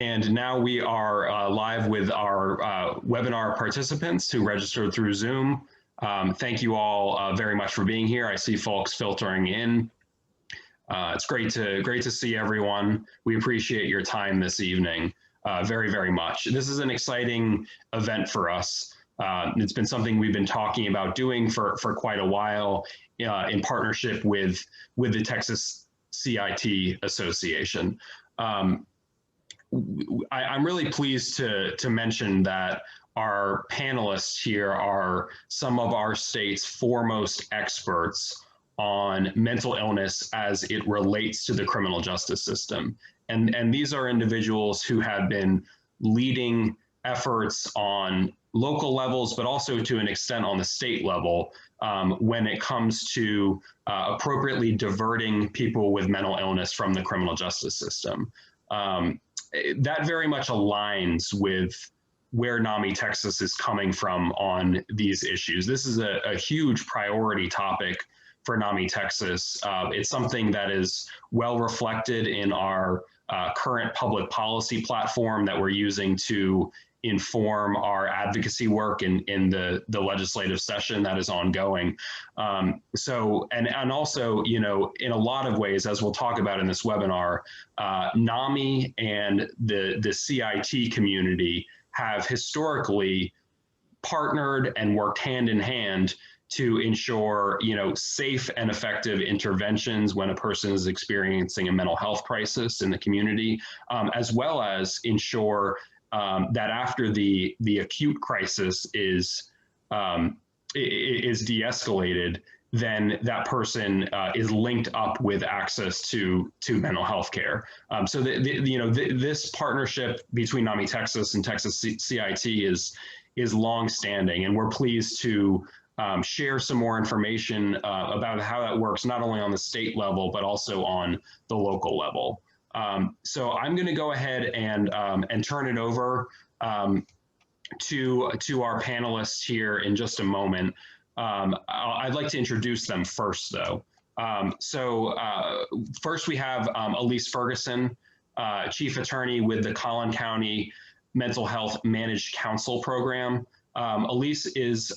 And now we are live with our webinar participants who registered through Zoom. Thank you all very much for being here. I see folks filtering in. It's great to see everyone. We appreciate your time this evening very, very much. This is an exciting event for us. It's been something we've been talking about doing for quite a while in partnership with the Texas CIT Association. I'm really pleased to mention that our panelists here are some of our state's foremost experts on mental illness as it relates to the criminal justice system. And these are individuals who have been leading efforts on local levels, but also to an extent on the state level when it comes to appropriately diverting people with mental illness from the criminal justice system. That very much aligns with where NAMI Texas is coming from on these issues. This is a huge priority topic for NAMI Texas. It's something that is well reflected in our current public policy platform that we're using to inform our advocacy work in the legislative session that is ongoing. And also, you know, in a lot of ways, as we'll talk about in this webinar, NAMI and the CIT community have historically partnered and worked hand in hand to ensure, you know, safe and effective interventions when a person is experiencing a mental health crisis in the community, as well as ensure that after the acute crisis is de-escalated, then that person is linked up with access to mental health care. So this partnership between NAMI Texas and Texas CIT is long-standing, and we're pleased to share some more information about how that works, not only on the state level, but also on the local level. So I'm going to go ahead and turn it over to our panelists here in just a moment. I'd like to introduce them first, though. First we have Elise Ferguson, Chief Attorney with the Collin County Mental Health Managed Counsel Program. Elise is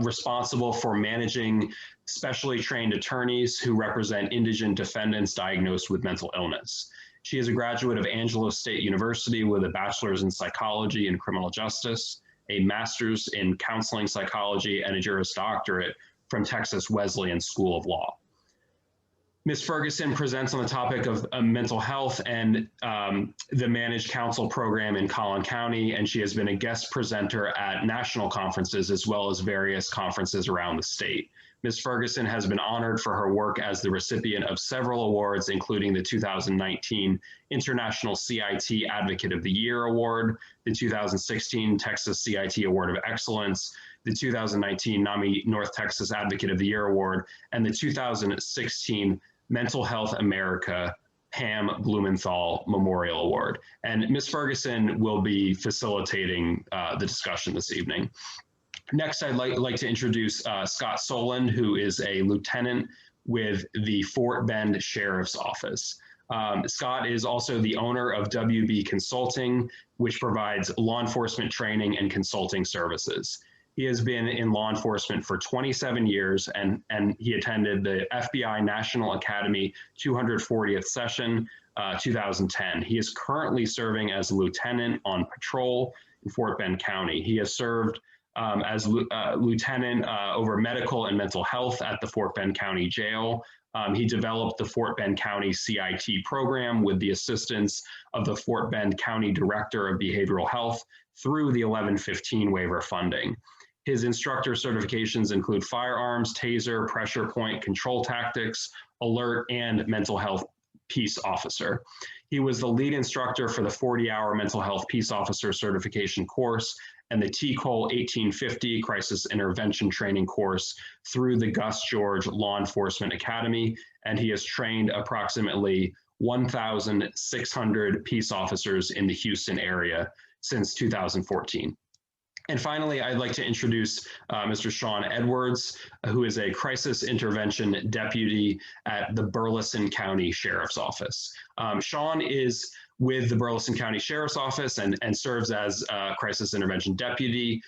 responsible for managing specially trained attorneys who represent indigent defendants diagnosed with mental illness. She is a graduate of Angelo State University with a bachelor's in psychology and criminal justice, a master's in counseling psychology, and a Juris Doctorate from Texas Wesleyan School of Law. Ms. Ferguson presents on the topic of mental health and the Managed Counsel Program in Collin County, and she has been a guest presenter at national conferences as well as various conferences around the state. Ms. Ferguson has been honored for her work as the recipient of several awards, including the 2019 International CIT Advocate of the Year Award, the 2016 Texas CIT Award of Excellence, the 2019 NAMI North Texas Advocate of the Year Award, and the 2016 Mental Health America Pam Blumenthal Memorial Award. And Ms. Ferguson will be facilitating the discussion this evening. Next, I'd like to introduce Scott Soland, who is a lieutenant with the Fort Bend Sheriff's Office. Scott is also the owner of WB Consulting, which provides law enforcement training and consulting services. He has been in law enforcement for 27 years, and he attended the FBI National Academy 240th session, 2010. He is currently serving as lieutenant on patrol in Fort Bend County. He has served as lieutenant over medical and mental health at the Fort Bend County Jail. He developed the Fort Bend County CIT program with the assistance of the Fort Bend County Director of Behavioral Health through the 1115 waiver funding. His instructor certifications include firearms, taser, pressure point, control tactics, alert, and mental health peace officer. He was the lead instructor for the 40-hour mental health peace officer certification course and the TCOL 1850 crisis intervention training course through the Gus George Law Enforcement Academy. And he has trained approximately 1,600 peace officers in the Houston area since 2014. And finally, I'd like to introduce Mr. Sean Edwards, who is a crisis intervention deputy at the Burleson County Sheriff's Office. Sean is with the Burleson County Sheriff's Office and serves as crisis intervention deputy,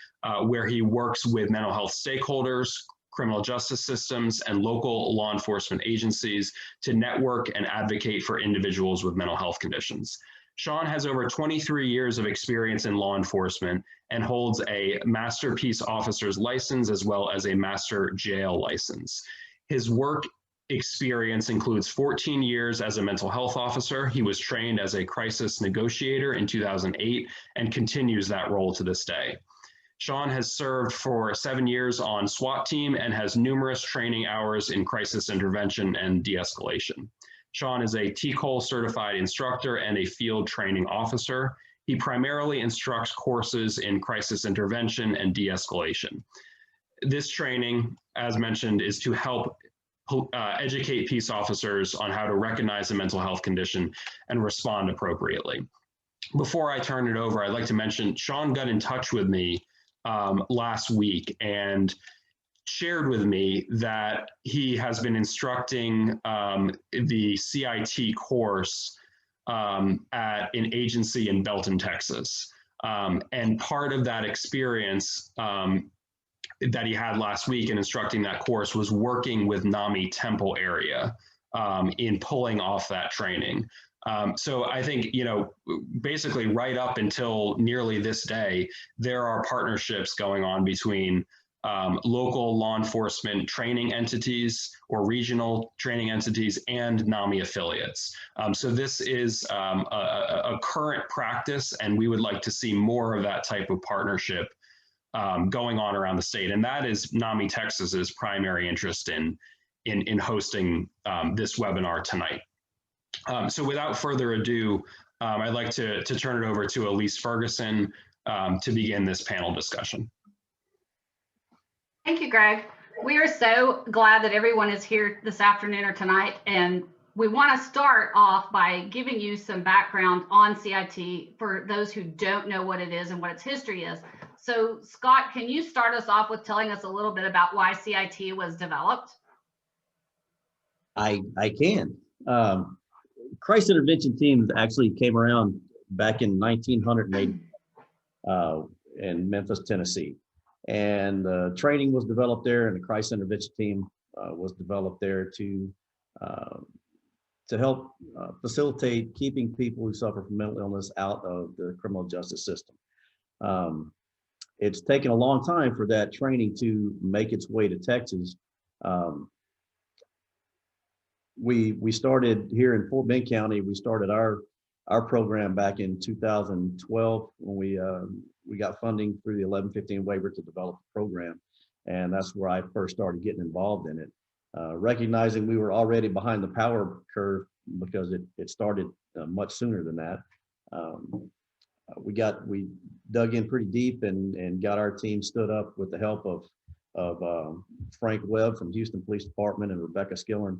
where he works with mental health stakeholders, criminal justice systems, and local law enforcement agencies to network and advocate for individuals with mental health conditions. Sean has over 23 years of experience in law enforcement and holds a Master Peace Officer's license as well as a Master Jail license. His work experience includes 14 years as a mental health officer. He was trained as a crisis negotiator in 2008 and continues that role to this day. Sean has served for 7 years on SWAT team and has numerous training hours in crisis intervention and de-escalation. Sean is a TCOL certified instructor and a field training officer. He primarily instructs courses in crisis intervention and de-escalation. This training, as mentioned, is to help educate peace officers on how to recognize a mental health condition and respond appropriately. Before I turn it over, I'd like to mention Sean got in touch with me last week and shared with me that he has been instructing the CIT course at an agency in Belton, Texas. And part of that experience that he had last week in instructing that course was working with NAMI Temple area in pulling off that training. So I think, you know, basically right up until nearly this day, there are partnerships going on between local law enforcement training entities or regional training entities and NAMI affiliates. So this is a current practice, and we would like to see more of that type of partnership going on around the state. And that is NAMI Texas's primary interest in hosting this webinar tonight. So without further ado, I'd like to turn it over to Elise Ferguson to begin this panel discussion. Thank you, Greg. We are so glad that everyone is here this afternoon or tonight, and we want to start off by giving you some background on CIT for those who don't know what it is and what its history is. So Scott, can you start us off with telling us a little bit about why CIT was developed? I can. Crisis intervention teams actually came around back in 1980 in Memphis, Tennessee. And training was developed there, and the crisis intervention team was developed there to help facilitate keeping people who suffer from mental illness out of the criminal justice system. It's taken a long time for that training to make its way to Texas. We started here in Fort Bend County. We started our program back in 2012 when we got funding through the 1115 waiver to develop the program, and that's where I first started getting involved in it. Recognizing we were already behind the power curve because it started much sooner than that. We dug in pretty deep and got our team stood up with the help of Frank Webb from Houston Police Department and Rebecca Skillern,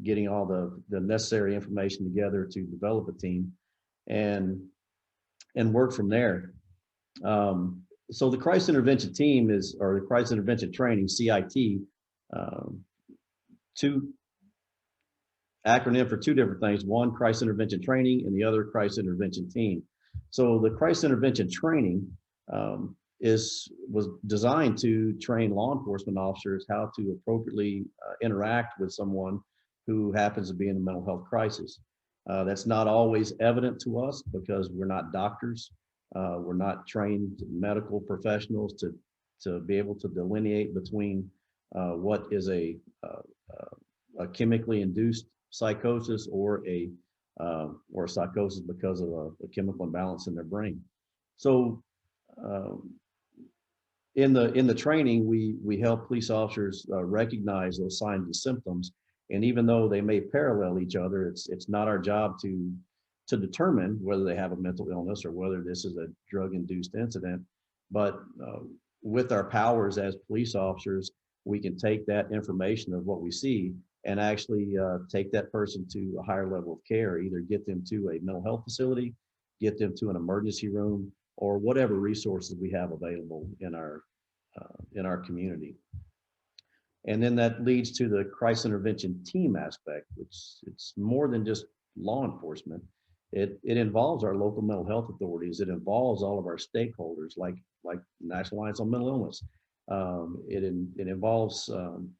getting all the necessary information together to develop a team and work from there. So the crisis intervention team or the crisis intervention training, CIT, acronym for two different things: one, crisis intervention training, and the other, crisis intervention team. So the crisis intervention training was designed to train law enforcement officers how to appropriately interact with someone who happens to be in a mental health crisis. That's not always evident to us because we're not doctors. We're not trained medical professionals to be able to delineate between what is a chemically induced psychosis or a psychosis because of a chemical imbalance in their brain. So in the training, we help police officers recognize those signs and symptoms. And even though they may parallel each other, it's not our job to determine whether they have a mental illness or whether this is a drug-induced incident. But with our powers as police officers, we can take that information of what we see and actually take that person to a higher level of care, either get them to a mental health facility, get them to an emergency room, or whatever resources we have available in our community. And then that leads to the crisis intervention team aspect, which it's more than just law enforcement. it involves our local mental health authorities. It involves all of our stakeholders, like National Alliance on Mental Illness. It involves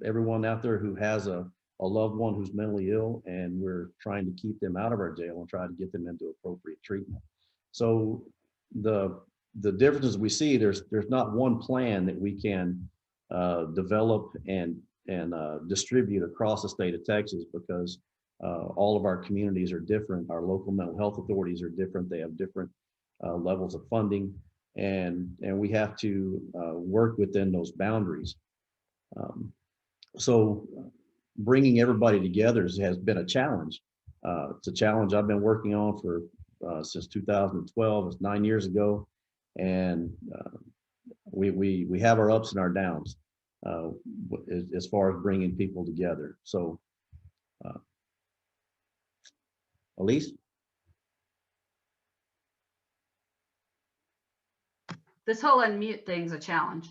everyone out there who has a loved one who's mentally ill, and we're trying to keep them out of our jail and try to get them into appropriate treatment. So the differences we see, there's not one plan that we can develop and distribute across the state of Texas, because all of our communities are different. Our local mental health authorities are different. They have different levels of funding, and we have to work within those boundaries. So bringing everybody together has been a challenge. It's a challenge I've been working on for since 2012. It's 9 years ago, and we have our ups and our downs as far as bringing people together. So, Elise? This whole unmute thing's a challenge.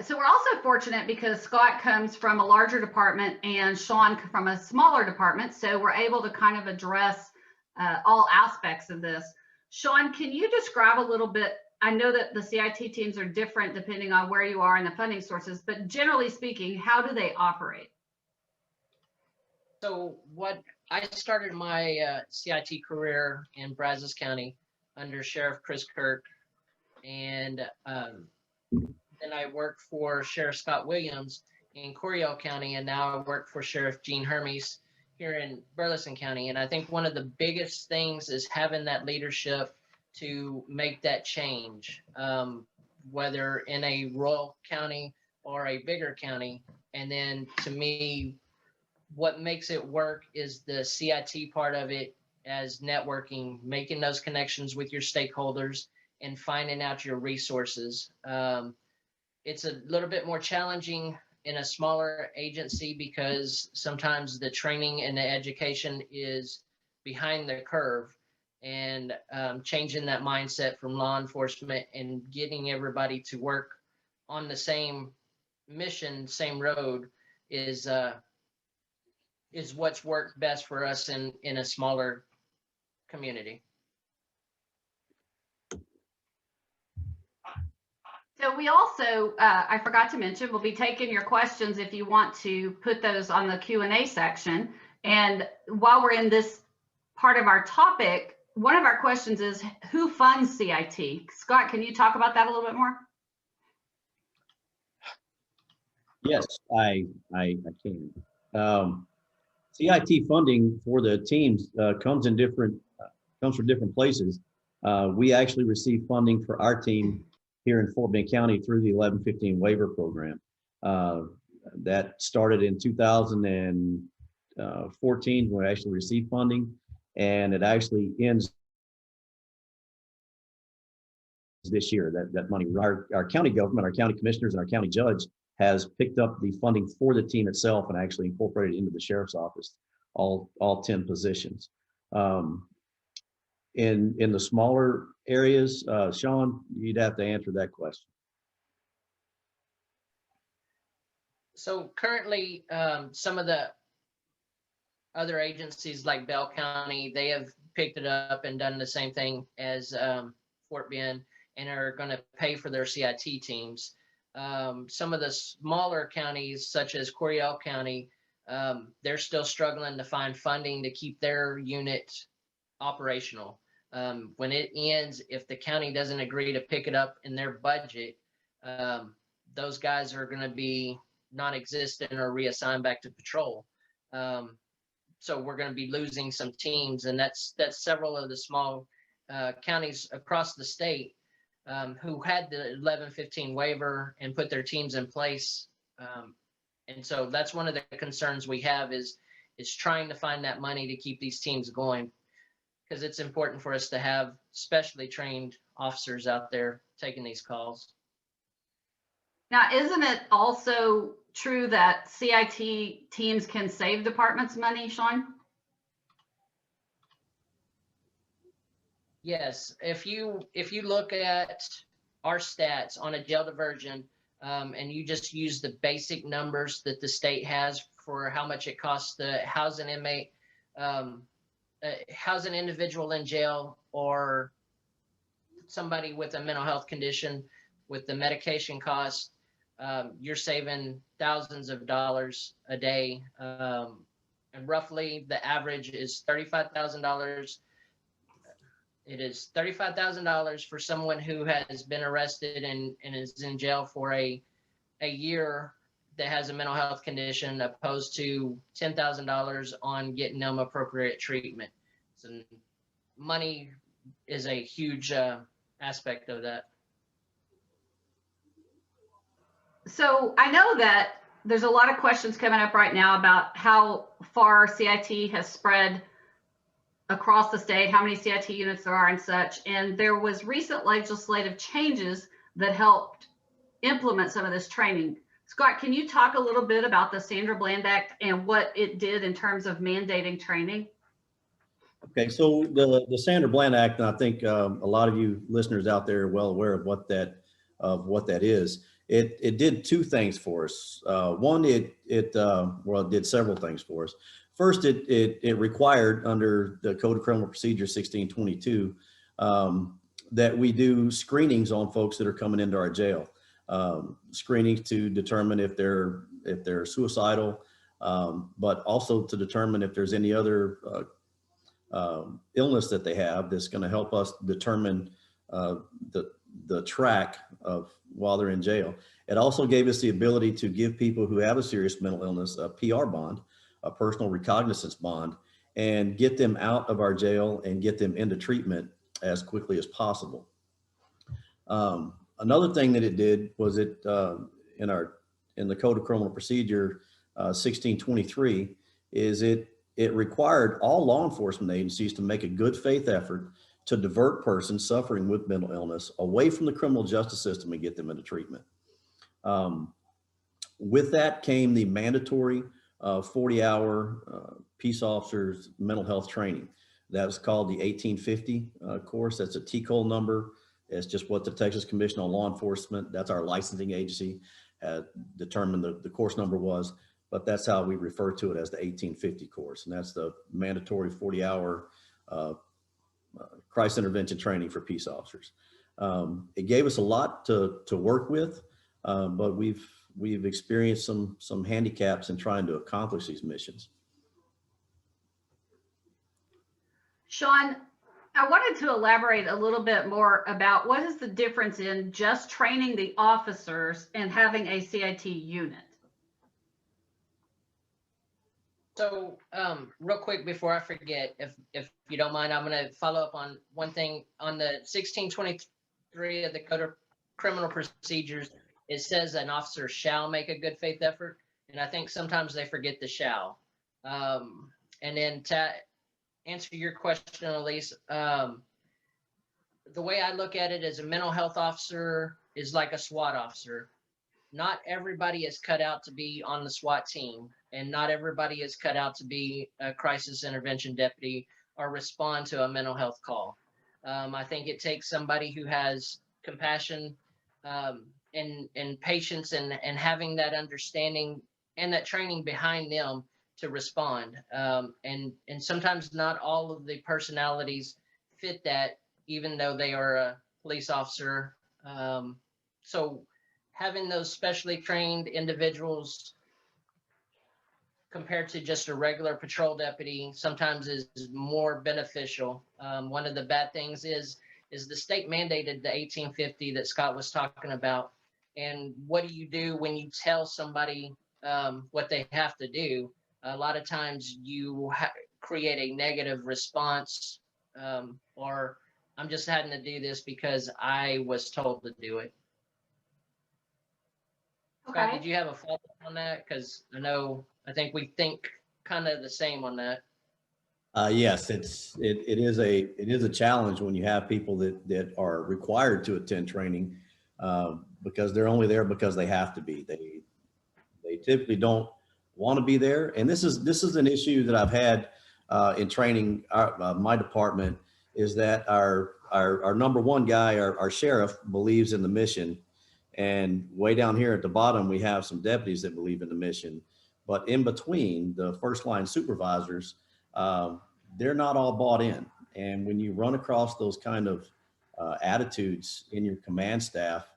So we're also fortunate because Scott comes from a larger department and Sean from a smaller department. So we're able to kind of address all aspects of this. Sean, can you describe a little bit? I know that the CIT teams are different depending on where you are in the funding sources, but generally speaking, how do they operate? So I started my CIT career in Brazos County under Sheriff Chris Kirk, and then I worked for Sheriff Scott Williams in Coryell County, and now I work for Sheriff Gene Hermes here in Burleson County. And I think one of the biggest things is having that leadership to make that change, whether in a rural county or a bigger county. And then to me, what makes it work is the CIT part of it, as networking, making those connections with your stakeholders and finding out your resources. It's a little bit more challenging in a smaller agency because sometimes the training and the education is behind the curve, and changing that mindset from law enforcement and getting everybody to work on the same mission, same road is what's worked best for us in a smaller community. So we also, I forgot to mention, we'll be taking your questions if you want to put those on the Q&A section. And while we're in this part of our topic, one of our questions is, who funds CIT? Scott, can you talk about that a little bit more? Yes, I can. CIT funding for the teams comes from different places. We actually receive funding for our team here in Fort Bend County through the 1115 waiver program. That started in 2014 when we actually received funding, and it actually ends this year. That money, our county government, our county commissioners, and our county judge has picked up the funding for the team itself and actually incorporated into the sheriff's office, all 10 positions. In the smaller areas, Sean, you'd have to answer that question. So currently, some of the other agencies like Bell County, they have picked it up and done the same thing as Fort Bend and are going to pay for their CIT teams. Some of the smaller counties, such as Coryell County, they're still struggling to find funding to keep their unit operational. When it ends, if the county doesn't agree to pick it up in their budget, those guys are going to be non-existent or reassigned back to patrol. So we're going to be losing some teams, and that's several of the small counties across the state who had the 1115 waiver and put their teams in place. And so that's one of the concerns we have is trying to find that money to keep these teams going, because it's important for us to have specially trained officers out there taking these calls. Now, isn't it also true that CIT teams can save departments money, Sean? Yes, if you look at our stats on a jail diversion, and you just use the basic numbers that the state has for how much it costs to house an inmate, house an individual in jail or somebody with a mental health condition with the medication costs, you're saving thousands of dollars a day. And roughly the average is $35,000. It is $35,000 for someone who has been arrested and is in jail for a year that has a mental health condition, opposed to $10,000 on getting them appropriate treatment. So money is a huge aspect of that. So I know that there's a lot of questions coming up right now about how far CIT has spread across the state, how many CIT units there are and such. And there was recent legislative changes that helped implement some of this training. Scott, can you talk a little bit about the Sandra Bland Act and what it did in terms of mandating training? Okay, so the Sandra Bland Act, and I think a lot of you listeners out there are well aware of what that is. It did two things for us. One, it did several things for us. First, it required under the Code of Criminal Procedure 1622 that we do screenings on folks that are coming into our jail. Screenings to determine if they're suicidal, but also to determine if there's any other illness that they have that's going to help us determine the track of while they're in jail. It also gave us the ability to give people who have a serious mental illness a PR bond, a personal recognizance bond, and get them out of our jail and get them into treatment as quickly as possible. Another thing that it did was in the Code of Criminal Procedure 1623 is it required all law enforcement agencies to make a good faith effort to divert persons suffering with mental illness away from the criminal justice system and get them into treatment. With that came the mandatory 40-hour peace officers mental health training. That was called the 1850 course. That's a TCOL number. It's just what the Texas Commission on Law Enforcement, that's our licensing agency, determined the course number was, but that's how we refer to it as the 1850 course. And that's the mandatory 40-hour crisis intervention training for peace officers. It gave us a lot to work with, but we've experienced some handicaps in trying to accomplish these missions. Sean, I wanted to elaborate a little bit more about what is the difference in just training the officers and having a CIT unit. So real quick before I forget, if you don't mind, I'm going to follow up on one thing. On the 1623 of the Code of Criminal Procedures, it says an officer shall make a good faith effort. And I think sometimes they forget the shall. And then to answer your question, Elise, the way I look at it as a mental health officer is like a SWAT officer. Not everybody is cut out to be on the SWAT team, and not everybody is cut out to be a crisis intervention deputy or respond to a mental health call. I think it takes somebody who has compassion and patience and having that understanding and that training behind them to respond. And sometimes not all of the personalities fit that, even though they are a police officer. So having those specially trained individuals compared to just a regular patrol deputy sometimes is more beneficial. One of the bad things is the state mandated the 1850 that Scott was talking about. And what do you do when you tell somebody what they have to do? A lot of times you create a negative response, or I'm just having to do this because I was told to do it. Okay. Scott, did you have a follow-up on that? Because I think we think kind of the same on that. Yes, it is a challenge when you have people that are required to attend training because they're only there because they have to be. They typically don't want to be there, and this is an issue that I've had in training. My department is that our number one guy, our sheriff, believes in the mission, and way down here at the bottom we have some deputies that believe in the mission, but in between the first line supervisors, they're not all bought in. And when you run across those kind of attitudes in your command staff,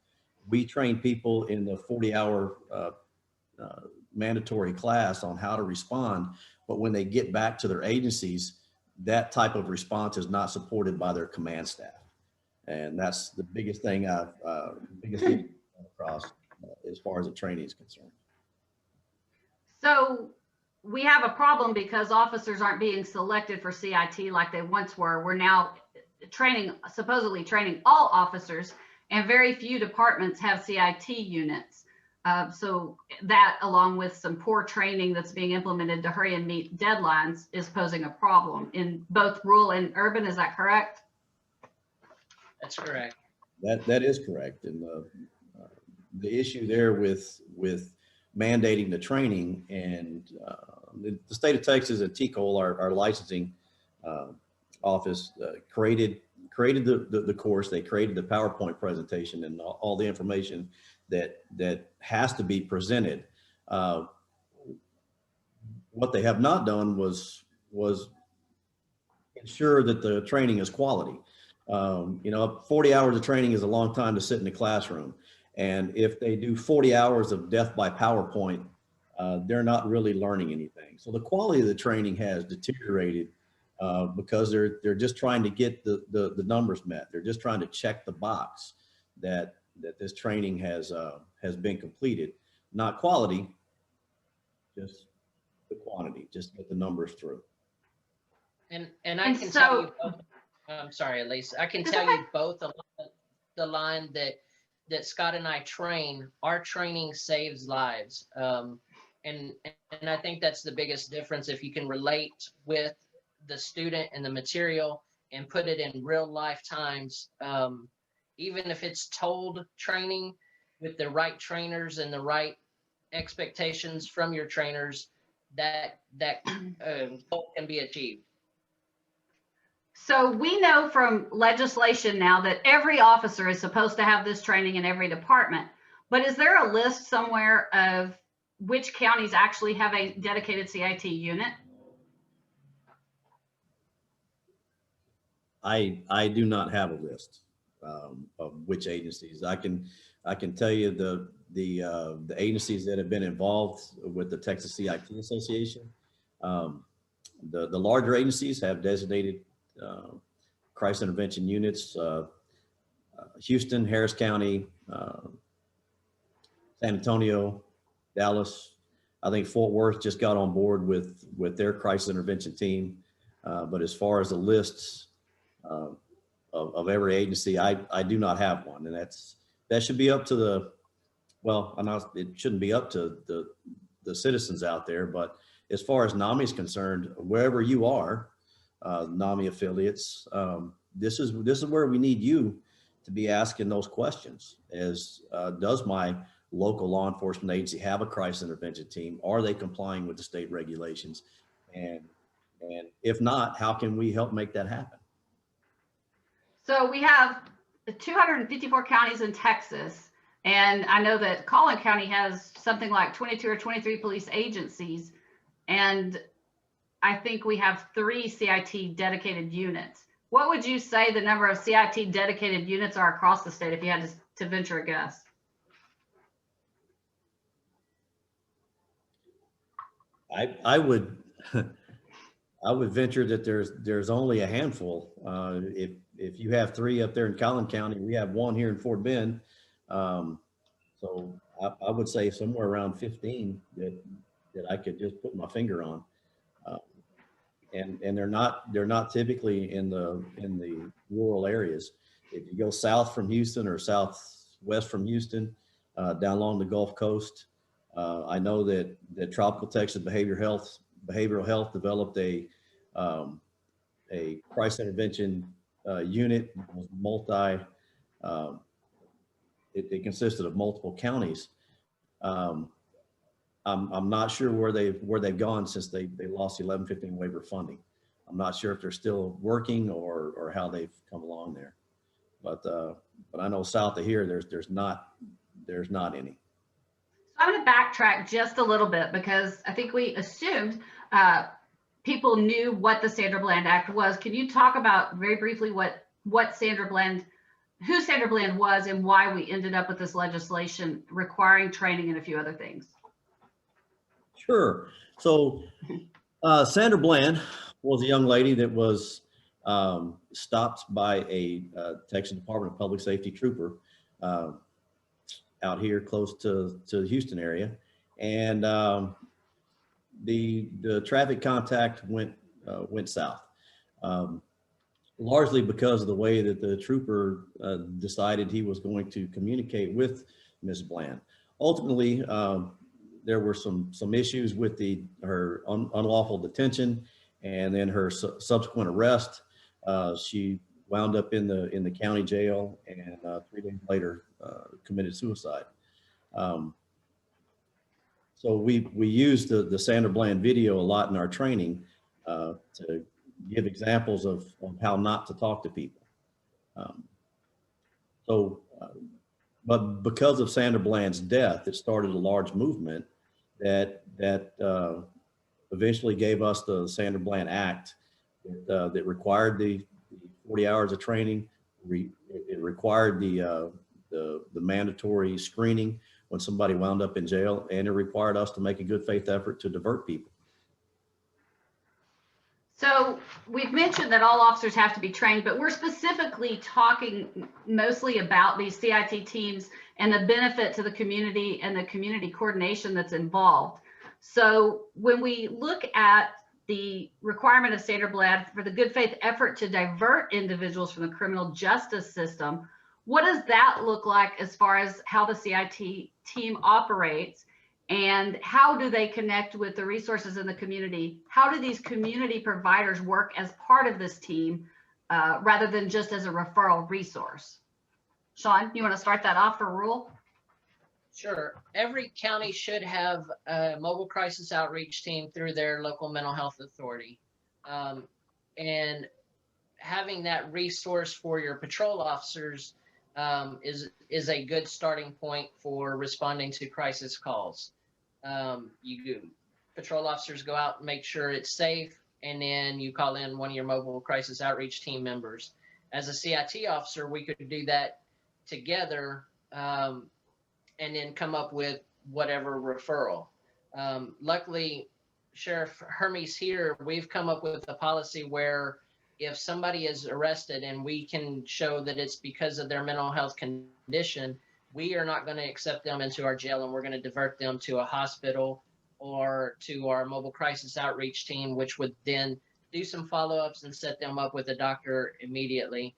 we train people in the 40-hour mandatory class on how to respond. But when they get back to their agencies, that type of response is not supported by their command staff. And that's the biggest thing I've come across as far as the training is concerned. So we have a problem because officers aren't being selected for CIT like they once were. We're now supposedly training all officers, and very few departments have CIT units. So that, along with some poor training that's being implemented to hurry and meet deadlines, is posing a problem in both rural and urban. Is that correct? That's correct. That is correct. And the issue there with mandating the training, and the state of Texas and TCOL, our licensing office, created the course. They created the PowerPoint presentation and all the information that has to be presented. What they have not done was ensure that the training is quality. 40 hours of training is a long time to sit in the classroom. And if they do 40 hours of death by PowerPoint, they're not really learning anything. So the quality of the training has deteriorated because they're just trying to get the numbers met. They're just trying to check the box that this training has been completed. Not quality, just the quantity, just get the numbers through. And I can tell you both, I'm sorry, Elise, I can tell you both the line that Scott and I train, our training saves lives. And I think that's the biggest difference. If you can relate with the student and the material and put it in real life times, even if it's told training with the right trainers and the right expectations from your trainers, that goal can be achieved. So we know from legislation now that every officer is supposed to have this training in every department, but is there a list somewhere of which counties actually have a dedicated CIT unit? I do not have a list of which agencies. I can tell you the agencies that have been involved with the Texas CIT Association. The larger agencies have designated crisis intervention units. Houston, Harris County, San Antonio, Dallas. I think Fort Worth just got on board with their crisis intervention team. But as far as the lists of every agency, I do not have one, and that should be up to it shouldn't be up to the citizens out there. But as far as NAMI is concerned, wherever you are, NAMI affiliates, this is where we need you to be asking those questions. Does my local law enforcement agency have a crisis intervention team? Are they complying with the state regulations? And if not, how can we help make that happen? So we have 254 counties in Texas, and I know that Collin County has something like 22 or 23 police agencies, and I think we have 3 CIT dedicated units. What would you say the number of CIT dedicated units are across the state if you had to venture a guess? I would venture that there's only a handful. If you have 3 up there in Collin County, we have 1 here in Fort Bend. So I would say somewhere around 15 that I could just put my finger on. And they're not typically in the rural areas. If you go south from Houston or southwest from Houston, down along the Gulf Coast, I know that Tropical Texas Behavioral Health developed a crisis intervention unit, it consisted of multiple counties. I'm not sure where they've gone since they lost the 1115 waiver funding. I'm not sure if they're still working or how they've come along there. But I know south of here there's not any. So I'm going to backtrack just a little bit because I think we assumed people knew what the Sandra Bland Act was. Can you talk about very briefly what Sandra Bland, who Sandra Bland was, and why we ended up with this legislation requiring training and a few other things? Sure. So Sandra Bland was a young lady that was stopped by a Texas Department of Public Safety trooper out here close to the Houston area. And the traffic contact went south, largely because of the way that the trooper decided he was going to communicate with Ms. Bland. Ultimately, there were some issues with her unlawful detention and then her subsequent arrest. She wound up in the county jail, and 3 days later committed suicide. So we used the Sandra Bland video a lot in our training to give examples of how not to talk to people. But because of Sandra Bland's death, it started a large movement that eventually gave us the Sandra Bland Act that required the 40 hours of training. It required the mandatory screening when somebody wound up in jail, and it required us to make a good faith effort to divert people. So we've mentioned that all officers have to be trained, but we're specifically talking mostly about these CIT teams and the benefit to the community and the community coordination that's involved. So when we look at the requirement of Sandra Bland for the good faith effort to divert individuals from the criminal justice system, what does that look like as far as how the CIT team operates, and how do they connect with the resources in the community? How do these community providers work as part of this team rather than just as a referral resource? Sean, you want to start that off for Rural? Sure. Every county should have a mobile crisis outreach team through their local mental health authority. And having that resource for your patrol officers is a good starting point for responding to crisis calls. Patrol officers go out and make sure it's safe, and then you call in one of your mobile crisis outreach team members. As a CIT officer, we could do that together and then come up with whatever referral. Luckily, Sheriff Hermes here, we've come up with a policy where if somebody is arrested and we can show that it's because of their mental health condition, we are not going to accept them into our jail, and we're going to divert them to a hospital or to our mobile crisis outreach team, which would then do some follow-ups and set them up with a doctor immediately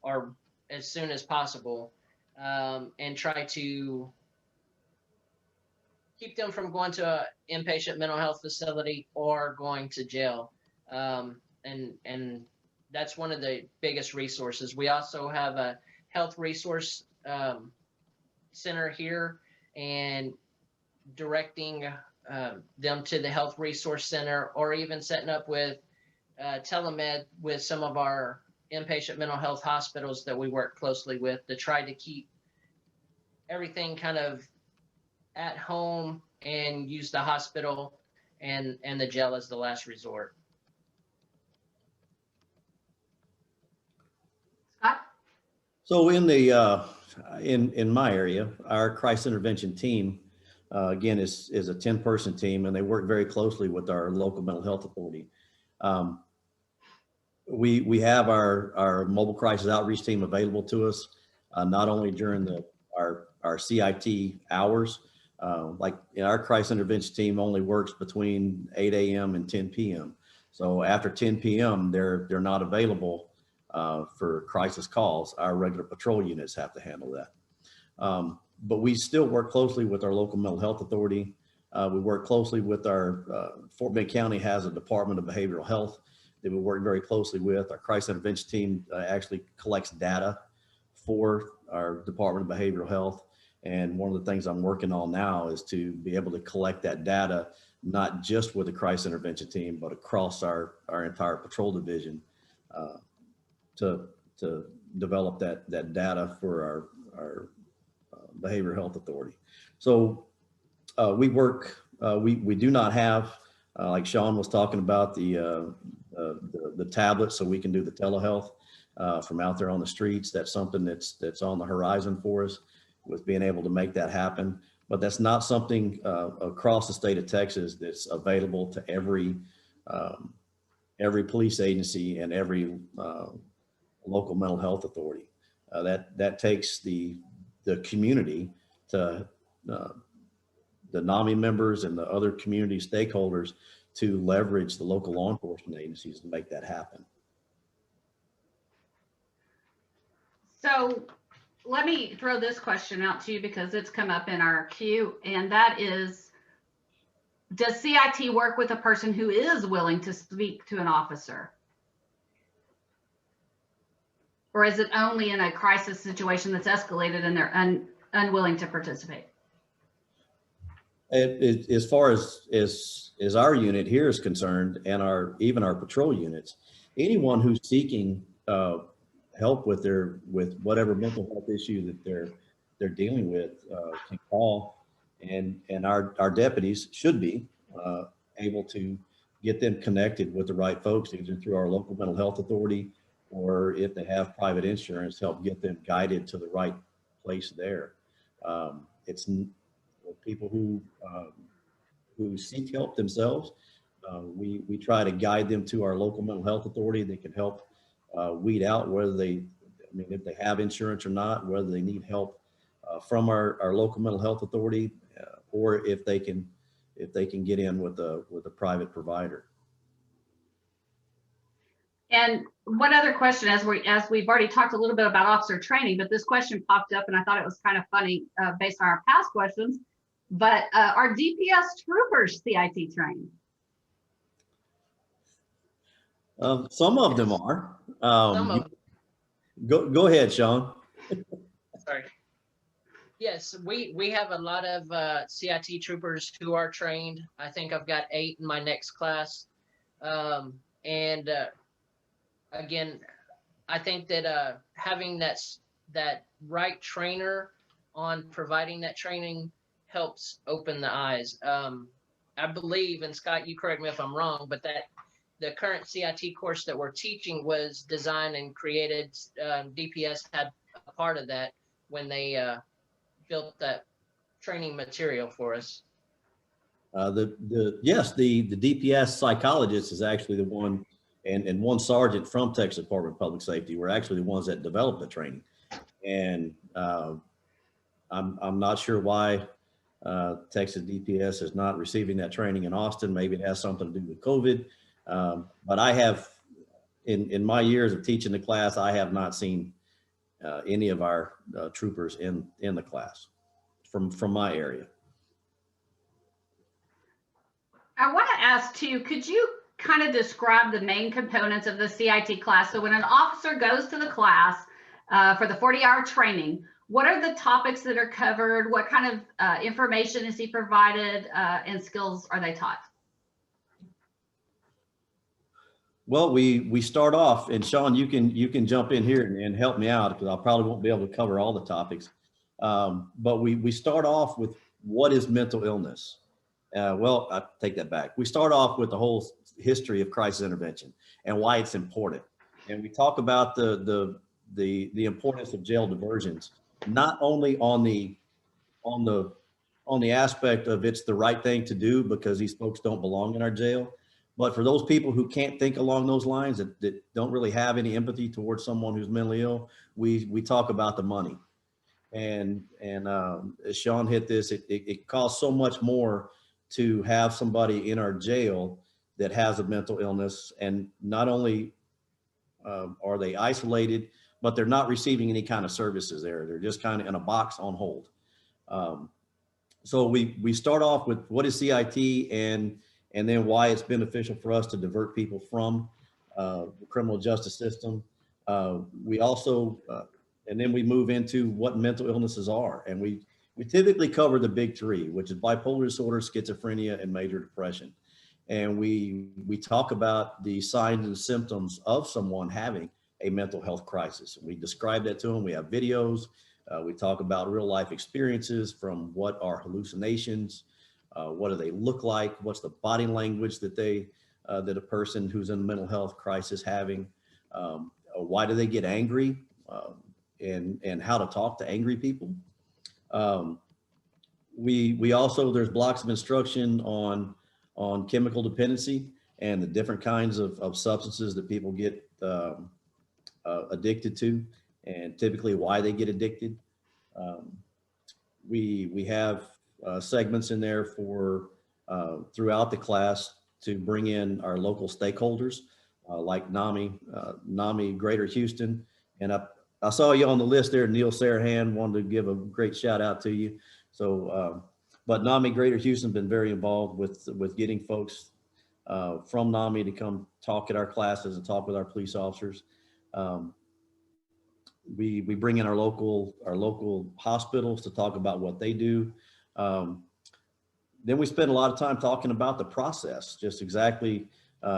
or as soon as possible, and try to keep them from going to an inpatient mental health facility or going to jail. And that's one of the biggest resources. We also have a health resource center here, and directing them to the health resource center, or even setting up with telemed with some of our inpatient mental health hospitals that we work closely with to try to keep everything kind of at home and use the hospital and the jail as the last resort. Scott? So in my area, our crisis intervention team, again, is a 10-person team, and they work very closely with our local mental health authority. We have our mobile crisis outreach team available to us, not only during our CIT hours. Like our crisis intervention team only works between 8 a.m. and 10 p.m. So after 10 p.m., they're not available for crisis calls. Our regular patrol units have to handle that. But we still work closely with our local mental health authority. We work closely with Fort Bend County has a Department of Behavioral Health that we work very closely with. Our crisis intervention team actually collects data for our Department of Behavioral Health. And one of the things I'm working on now is to be able to collect that data, not just with the crisis intervention team, but across our entire patrol division to develop that data for our behavioral health authority. So we do not have Like Sean was talking about the tablet, so we can do the telehealth from out there on the streets. That's something that's on the horizon for us, with being able to make that happen. But that's not something across the state of Texas that's available to every police agency and every local mental health authority. That takes the community to the NAMI members and the other community stakeholders to leverage the local law enforcement agencies to make that happen. So let me throw this question out to you because it's come up in our queue, and that is, does CIT work with a person who is willing to speak to an officer? Or is it only in a crisis situation that's escalated and they're unwilling to participate? As far as our unit here is concerned, and even our patrol units, anyone who's seeking help with whatever mental health issue that they're dealing with can call, and our deputies should be able to get them connected with the right folks, either through our local mental health authority, or if they have private insurance, help get them guided to the right place there. It's people who seek help themselves. We try to guide them to our local mental health authority that can help weed out if they have insurance or not, whether they need help from our local mental health authority, or if they can get in with a private provider. And one other question, as we've already talked a little bit about officer training, but this question popped up and I thought it was kind of funny based on our past questions. But are DPS troopers CIT trained? Some of them are. Some of Go ahead, Sean. Sorry. Yes, we have a lot of CIT troopers who are trained. I think I've got 8 in my next class. Again, I think that having that right trainer on providing that training helps open the eyes. I believe, and Scott, you correct me if I'm wrong, but that the current CIT course that we're teaching was designed and created, DPS had a part of that when they built that training material for us. Yes, the DPS psychologist is actually the one, and one sergeant from Texas Department of Public Safety were actually the ones that developed the training. And I'm not sure why Texas DPS is not receiving that training in Austin. Maybe it has something to do with COVID. But I have, in my years of teaching the class, I have not seen any of our troopers in the class from my area. I want to ask too, could you kind of describe the main components of the CIT class? So when an officer goes to the class for the 40-hour training, what are the topics that are covered? What kind of information is he provided, and skills are they taught? Well, we start off, and Sean, you can jump in here and help me out, because I probably won't be able to cover all the topics. But we start off with what is mental illness. Well, I take that back. We start off with the whole history of crisis intervention and why it's important, and we talk about the importance of jail diversions, not only on the aspect of it's the right thing to do because these folks don't belong in our jail, but for those people who can't think along those lines, that don't really have any empathy towards someone who's mentally ill, we talk about the money. And as Sean hit this, it costs so much more to have somebody in our jail that has a mental illness, and not only are they isolated, but they're not receiving any kind of services there. They're just kind of in a box on hold. So we start off with what is CIT, and then why it's beneficial for us to divert people from the criminal justice system. We also, and then we move into what mental illnesses are. And we typically cover the big 3, which is bipolar disorder, schizophrenia, and major depression. And we talk about the signs and symptoms of someone having a mental health crisis. We describe that to them. We have videos. We talk about real life experiences, from what are hallucinations, What do they look like? What's the body language that that a person who's in a mental health crisis having? Why do they get angry? And how to talk to angry people. We also, there's blocks of instruction on chemical dependency and the different kinds of substances that people get addicted to, and typically why they get addicted. We have segments in there for throughout the class to bring in our local stakeholders like NAMI Greater Houston. And I saw you on the list there, Neil Sarahan, wanted to give a great shout out to you. So, but NAMI Greater Houston been very involved with getting folks from NAMI to come talk at our classes and talk with our police officers. We bring in our local hospitals to talk about what they do. Then we spend a lot of time talking about the process, just exactly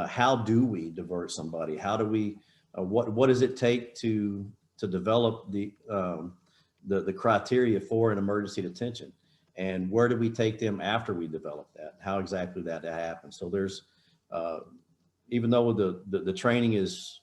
how do we divert somebody? How do we, what does it take to develop the criteria for an emergency detention? And where do we take them after we develop that? How exactly that happens? So there's, even though the training is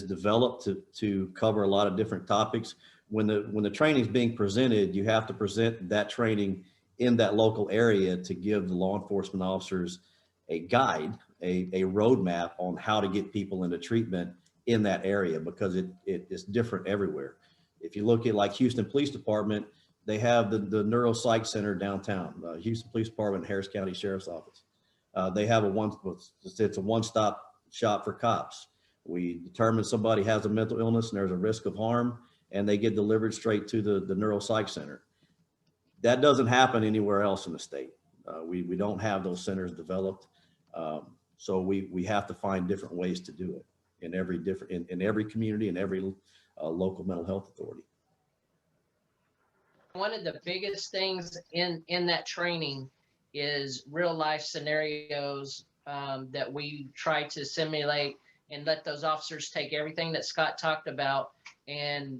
developed to cover a lot of different topics, when the training is being presented, you have to present that training in that local area to give the law enforcement officers a guide, a roadmap on how to get people into treatment in that area, because it is different everywhere. If you look at like Houston Police Department, they have the neuropsych center downtown, Houston Police Department, Harris County Sheriff's Office. They have it's a one-stop shop for cops. We determine somebody has a mental illness and there's a risk of harm, and they get delivered straight to the neuropsych center. That doesn't happen anywhere else in the state. We don't have those centers developed. So we have to find different ways to do it in every community and every local mental health authority. One of the biggest things in that training is real life scenarios that we try to simulate and let those officers take everything that Scott talked about and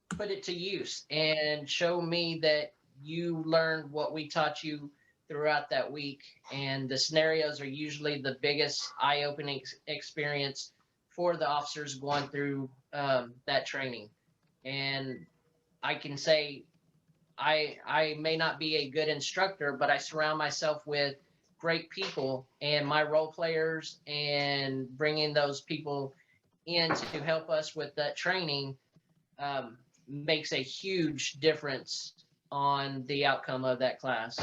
put it to use and show me that you learned what we taught you throughout that week. And the scenarios are usually the biggest eye-opening experience for the officers going through that training. And I can say I may not be a good instructor, but I surround myself with great people, and my role players and bringing those people in to help us with that training makes a huge difference on the outcome of that class.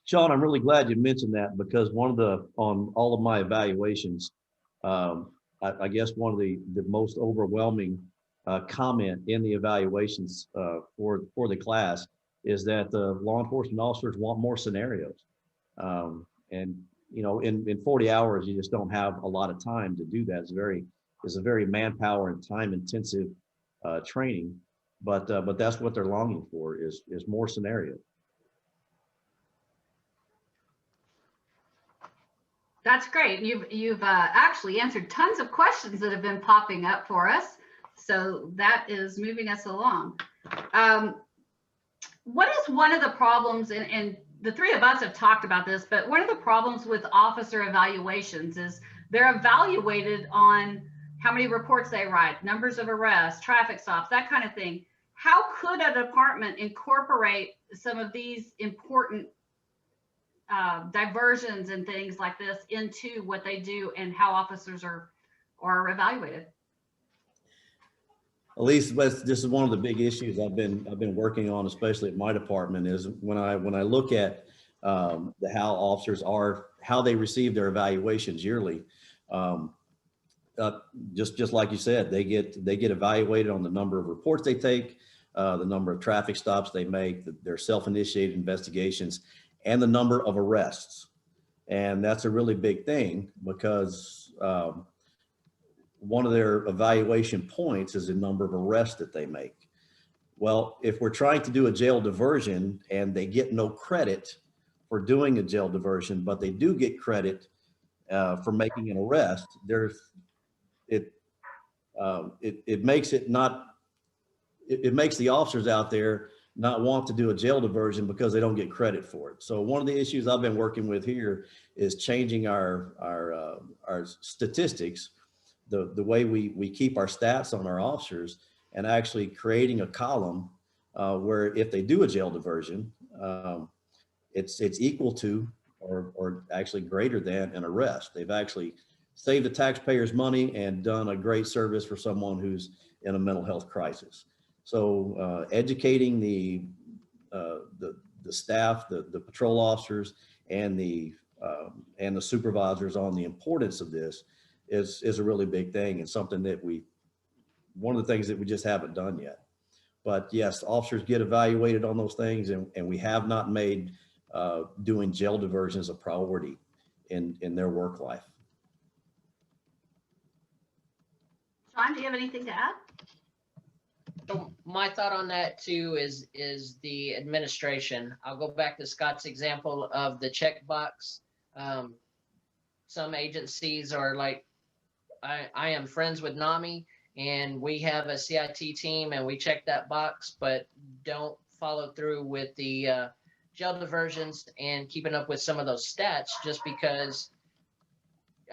Sean, I'm really glad you mentioned that, because on all of my evaluations, I guess one of the most overwhelming comment in the evaluations for the class is that the law enforcement officers want more scenarios. And you know, in 40 hours, you just don't have a lot of time to do that. It's a very manpower and time intensive training, but that's what they're longing for is more scenarios. That's great. You've actually answered tons of questions that have been popping up for us. So that is moving us along. What is one of the problems, and the three of us have talked about this, but one of the problems with officer evaluations is they're evaluated on how many reports they write, numbers of arrests, traffic stops, that kind of thing. How could a department incorporate some of these important diversions and things like this into what they do and how officers are evaluated? Elise, this is one of the big issues I've been working on, especially at my department, is when I look at how officers how they receive their evaluations yearly. Just like you said, they get evaluated on the number of reports they take, the number of traffic stops they make, their self-initiated investigations, and the number of arrests. And that's a really big thing, because one of their evaluation points is the number of arrests that they make. Well, if we're trying to do a jail diversion and they get no credit for doing a jail diversion, but they do get credit for making an arrest, it makes the officers out there not want to do a jail diversion because they don't get credit for it. So one of the issues I've been working with here is changing our statistics, the way we keep our stats on our officers, and actually creating a column where if they do a jail diversion, it's equal to or actually greater than an arrest. They've actually saved the taxpayers money and done a great service for someone who's in a mental health crisis. So educating the staff, the patrol officers, and the supervisors on the importance of this is a really big thing, and something that one of the things that we just haven't done yet. But yes, officers get evaluated on those things, and we have not made doing jail diversions a priority in their work life. Sean, do you have anything to add? So my thought on that too is the administration. I'll go back to Scott's example of the checkbox. Some agencies are like, I am friends with NAMI, and we have a CIT team, and we check that box, but don't follow through with the jail diversions and keeping up with some of those stats, just because,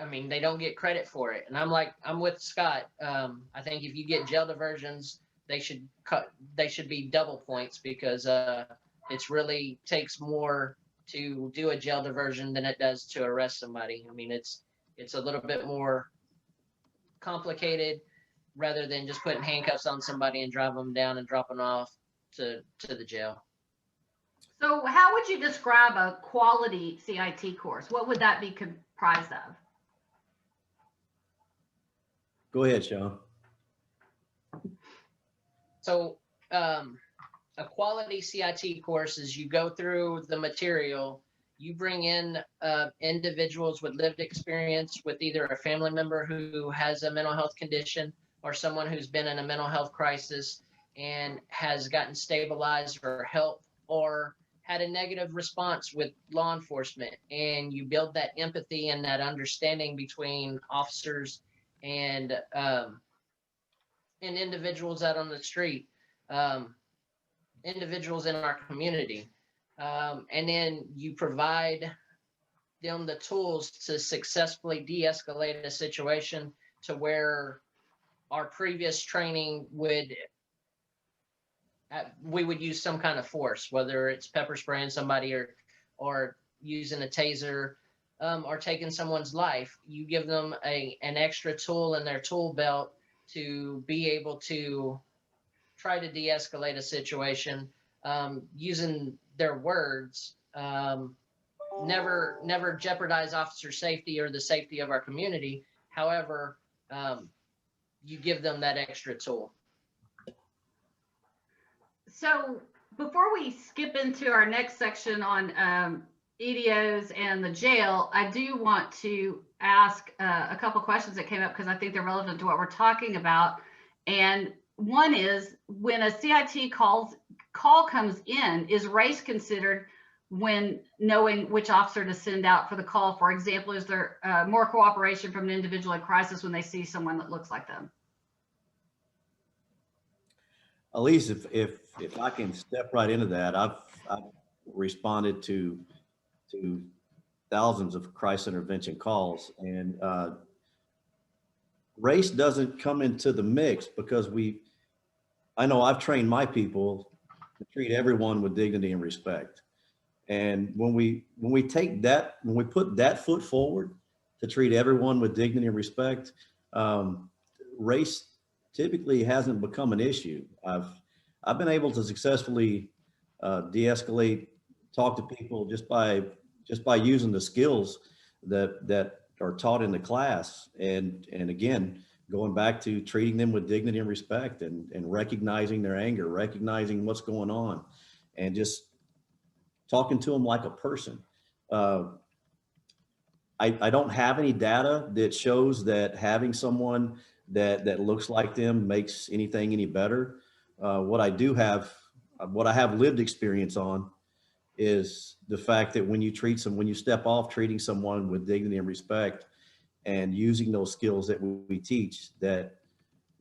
I mean, they don't get credit for it. And I'm with Scott. I think if you get jail diversions, they should be double points, because it's really takes more to do a jail diversion than it does to arrest somebody. I mean, it's a little bit more complicated, rather than just putting handcuffs on somebody and driving them down and dropping them off to the jail. So how would you describe a quality CIT course? What would that be comprised of? Go ahead, Sean. So a quality CIT course is you go through the material, you bring in individuals with lived experience with either a family member who has a mental health condition, or someone who's been in a mental health crisis and has gotten stabilized or help, or had a negative response with law enforcement. And you build that empathy and that understanding between officers and individuals out on the street, individuals in our community. And then you provide them the tools to successfully de-escalate a situation to where our previous training we would use some kind of force, whether it's pepper spraying somebody or using a taser, or taking someone's life. You give them an extra tool in their tool belt to be able to try to de-escalate a situation, using their words. Never jeopardize officer safety or the safety of our community. However, you give them that extra tool. So before we skip into our next section on EDOs and the jail, I do want to ask a couple questions that came up, because I think they're relevant to what we're talking about. And one is, when a CIT call comes in, is race considered when knowing which officer to send out for the call? For example, is there more cooperation from an individual in crisis when they see someone that looks like them? Elise, if I can step right into that, I've responded to thousands of crisis intervention calls, and race doesn't come into the mix, because I know I've trained my people to treat everyone with dignity and respect. And when we put that foot forward to treat everyone with dignity and respect, race typically hasn't become an issue. I've been able to successfully de-escalate, talk to people just by using the skills that are taught in the class, and again, going back to treating them with dignity and respect, and recognizing their anger, recognizing what's going on, and just talking to them like a person. I don't have any data that shows that having someone that looks like them makes anything any better. What I have lived experience on is the fact that when you step off treating someone with dignity and respect, and using those skills that we teach, that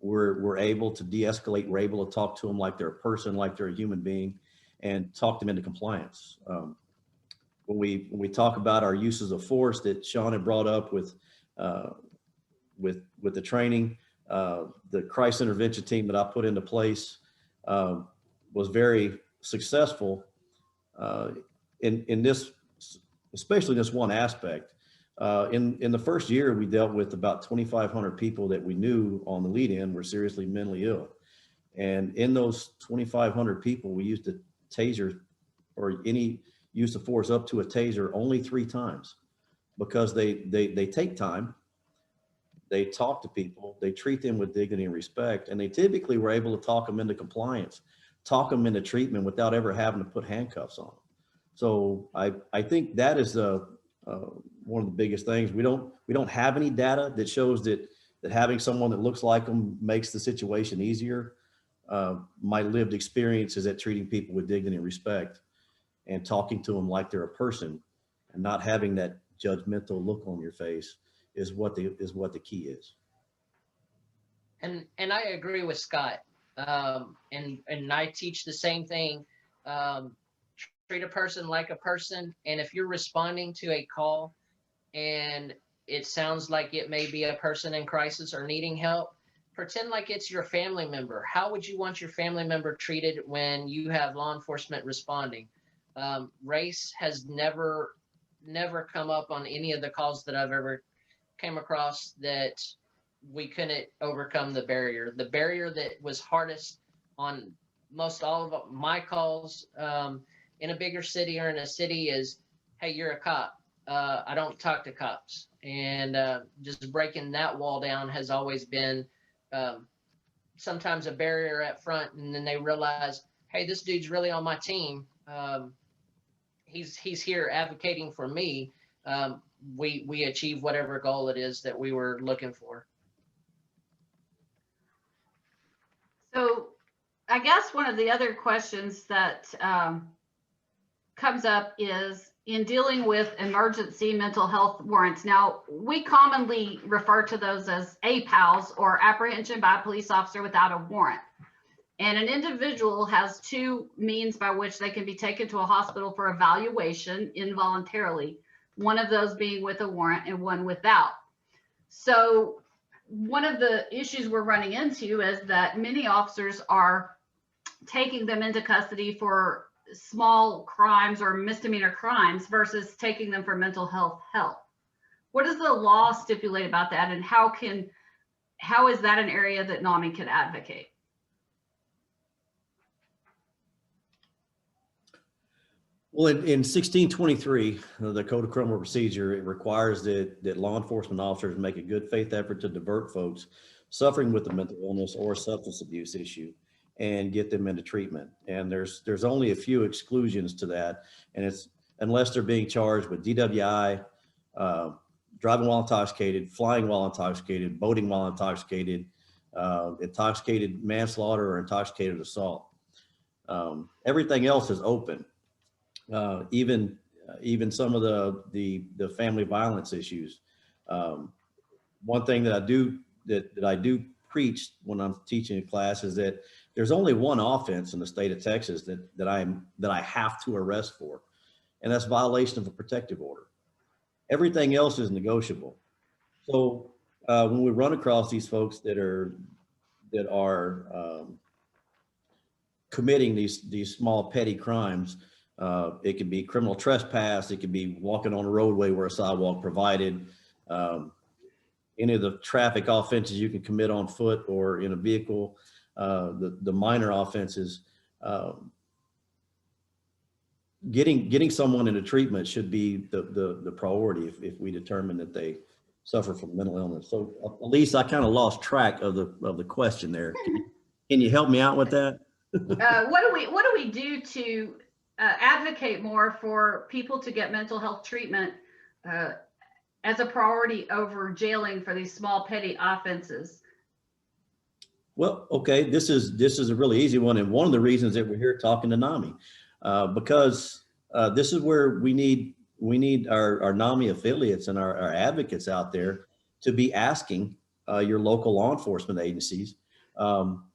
we're able to de-escalate. We're able to talk to them like they're a person, like they're a human being, and talk them into compliance. When we talk about our uses of force that Sean had brought up with the training, the crisis intervention team that I put into place was very successful in this, especially this one aspect. In the first year, we dealt with about 2,500 people that we knew on the lead in were seriously mentally ill. And in those 2,500 people, we used a taser or any use of force up to a taser only 3 times, because they take time, they talk to people, they treat them with dignity and respect, and they typically were able to talk them into compliance, talk them into treatment without ever having to put handcuffs on them. So I think that is one of the biggest things. We don't have any data that shows that having someone that looks like them makes the situation easier. My lived experience is at treating people with dignity and respect and talking to them like they're a person, and not having that judgmental look on your face is what the key is. And I agree with Scott. And I teach the same thing. Treat a person like a person. And if you're responding to a call and it sounds like it may be a person in crisis or needing help, pretend like it's your family member. How would you want your family member treated when you have law enforcement responding? Race has never come up on any of the calls that I've ever came across that we couldn't overcome the barrier. The barrier that was hardest on most all of my calls in a bigger city or in a city is, hey, you're a cop. I don't talk to cops. And just breaking that wall down has always been sometimes a barrier at front. And then they realize, hey, this dude's really on my team. He's here advocating for me. We achieve whatever goal it is that we were looking for. So I guess one of the other questions that comes up is in dealing with emergency mental health warrants. Now, we commonly refer to those as APOWs, or apprehension by a police officer without a warrant. And an individual has 2 means by which they can be taken to a hospital for evaluation involuntarily, one of those being with a warrant and one without. So one of the issues we're running into is that many officers are taking them into custody for small crimes or misdemeanor crimes versus taking them for mental health help. What does the law stipulate about that, and how is that an area that NAMI could advocate? Well, in 1623, the Code of Criminal Procedure, it requires that law enforcement officers make a good faith effort to divert folks suffering with a mental illness or substance abuse issue and get them into treatment. And there's only a few exclusions to that, and it's unless they're being charged with DWI, driving while intoxicated, flying while intoxicated, boating while intoxicated, intoxicated manslaughter, or intoxicated assault. Everything else is open. Even some of the family violence issues. One thing that I do preach when I'm teaching a class is that there's only one offense in the state of Texas that I have to arrest for, and that's violation of a protective order. Everything else is negotiable. So when we run across these folks that are committing these small petty crimes, it could be criminal trespass, it could be walking on a roadway where a sidewalk provided, any of the traffic offenses you can commit on foot or in a vehicle, the minor offenses. Getting someone into treatment should be the priority if we determine that they suffer from mental illness. So Elise, I kind of lost track of the question there. Can you help me out with that? What do we do to advocate more for people to get mental health treatment as a priority over jailing for these small petty offenses? Well, okay, this is a really easy one, and one of the reasons that we're here talking to NAMI, because this is where we need our NAMI affiliates and our advocates out there to be asking your local law enforcement agencies Um,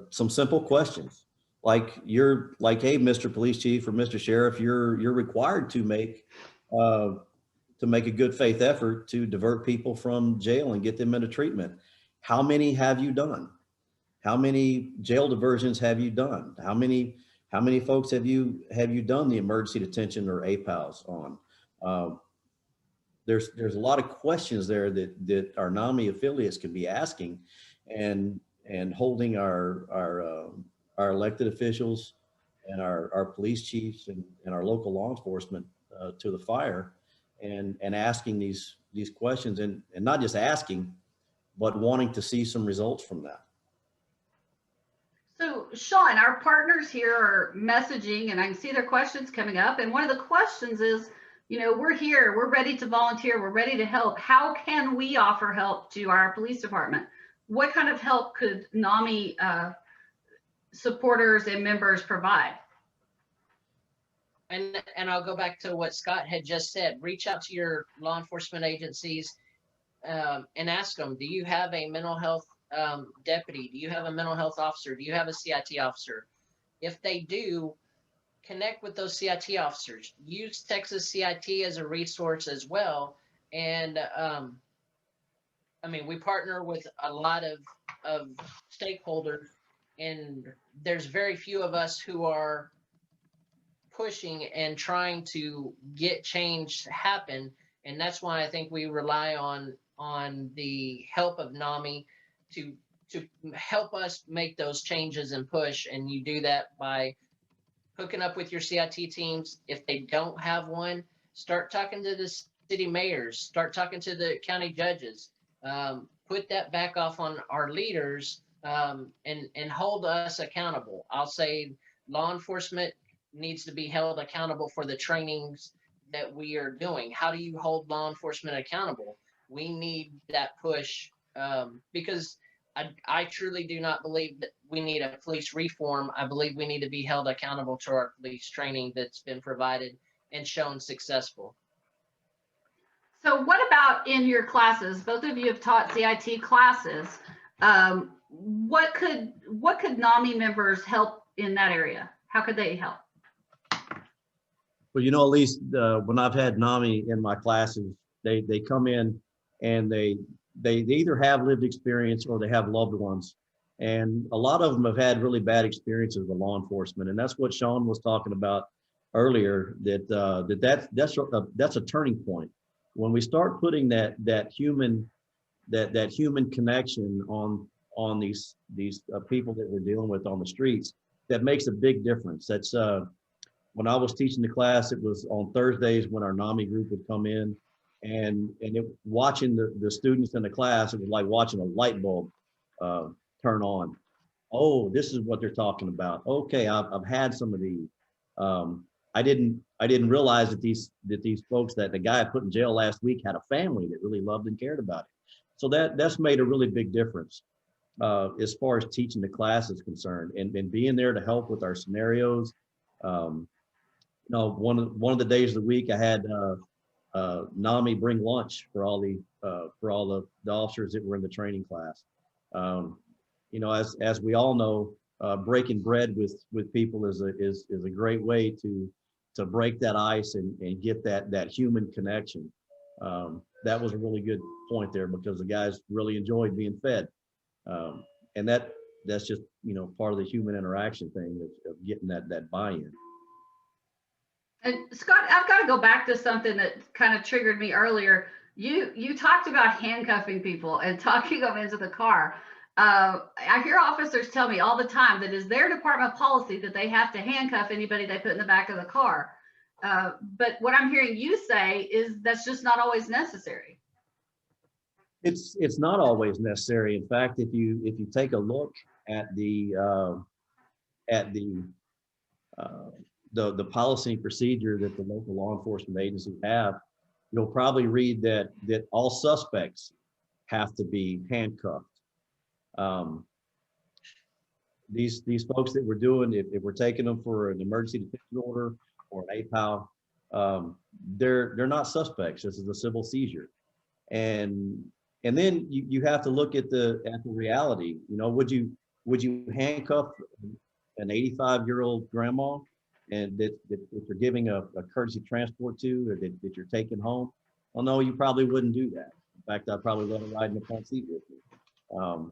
some simple questions like hey, Mr. Police Chief or Mr. Sheriff, you're required to make a good faith effort to divert people from jail and get them into treatment. How many have you done? How many jail diversions have you done? How many folks have you done the emergency detention or APALs on? There's a lot of questions there that our NAMI affiliates can be asking, and holding our elected officials and our police chiefs and our local law enforcement to the fire, and asking these questions, and not just asking, but wanting to see some results from that. So Sean, our partners here are messaging, and I can see their questions coming up. And one of the questions is, you know, we're here, we're ready to volunteer, we're ready to help. How can we offer help to our police department? What kind of help could NAMI supporters and members provide? And I'll go back to what Scott had just said. Reach out to your law enforcement agencies and ask them, do you have a mental health deputy? Do you have a mental health officer? Do you have a CIT officer? If they do, connect with those CIT officers. Use Texas CIT as a resource as well. And I mean, we partner with a lot of stakeholders, and there's very few of us who are pushing and trying to get change to happen. And that's why I think we rely on the help of NAMI to help us make those changes and push. And you do that by hooking up with your CIT teams. If they don't have one, start talking to the city mayors, start talking to the county judges, put that back off on our leaders, and hold us accountable. I'll say law enforcement needs to be held accountable for the trainings that we are doing. How do you hold law enforcement accountable? We need that push, because I truly do not believe that we need a police reform. I believe we need to be held accountable to our police training that's been provided and shown successful. So what about in your classes? Both of you have taught CIT classes. What could NAMI members help in that area? How could they help? Well, you know, at least when I've had NAMI in my classes, they come in and they either have lived experience or they have loved ones. And a lot of them have had really bad experiences with law enforcement. And that's what Sean was talking about earlier, that's a turning point. When we start putting that human connection on these people that we're dealing with on the streets, that makes a big difference. That's when I was teaching the class, it was on Thursdays when our NAMI group would come in, and watching the students in the class, it was like watching a light bulb turn on. Oh, this is what they're talking about. Okay, I've had some of these. I didn't realize that these folks, that the guy I put in jail last week had a family that really loved and cared about it. So that's made a really big difference as far as teaching the class is concerned, and being there to help with our scenarios. You know, one of the days of the week, I had NAMI bring lunch for all the officers that were in the training class. You know, as we all know, breaking bread with people is a great way to break that ice and get that human connection. That was a really good point there, because the guys really enjoyed being fed, and that's just, you know, part of the human interaction thing of getting that buy-in. And Scott, I've got to go back to something that kind of triggered me earlier. You talked about handcuffing people and talking them into the car. I hear officers tell me all the time that is their department policy that they have to handcuff anybody they put in the back of the car. But what I'm hearing you say is that's just not always necessary. It's not always necessary. In fact, if you take a look at the policy and procedure that the local law enforcement agencies have, you'll probably read that all suspects have to be handcuffed. These folks that we're doing, if we're taking them for an emergency detention order or an APAL, they're not suspects. This is a civil seizure, and And then you have to look at the reality. You know, would you handcuff an 85-year-old grandma and that you're giving a courtesy transport to, or that you're taking home? Well, no, you probably wouldn't do that. In fact, I'd probably let her ride in the front seat with you.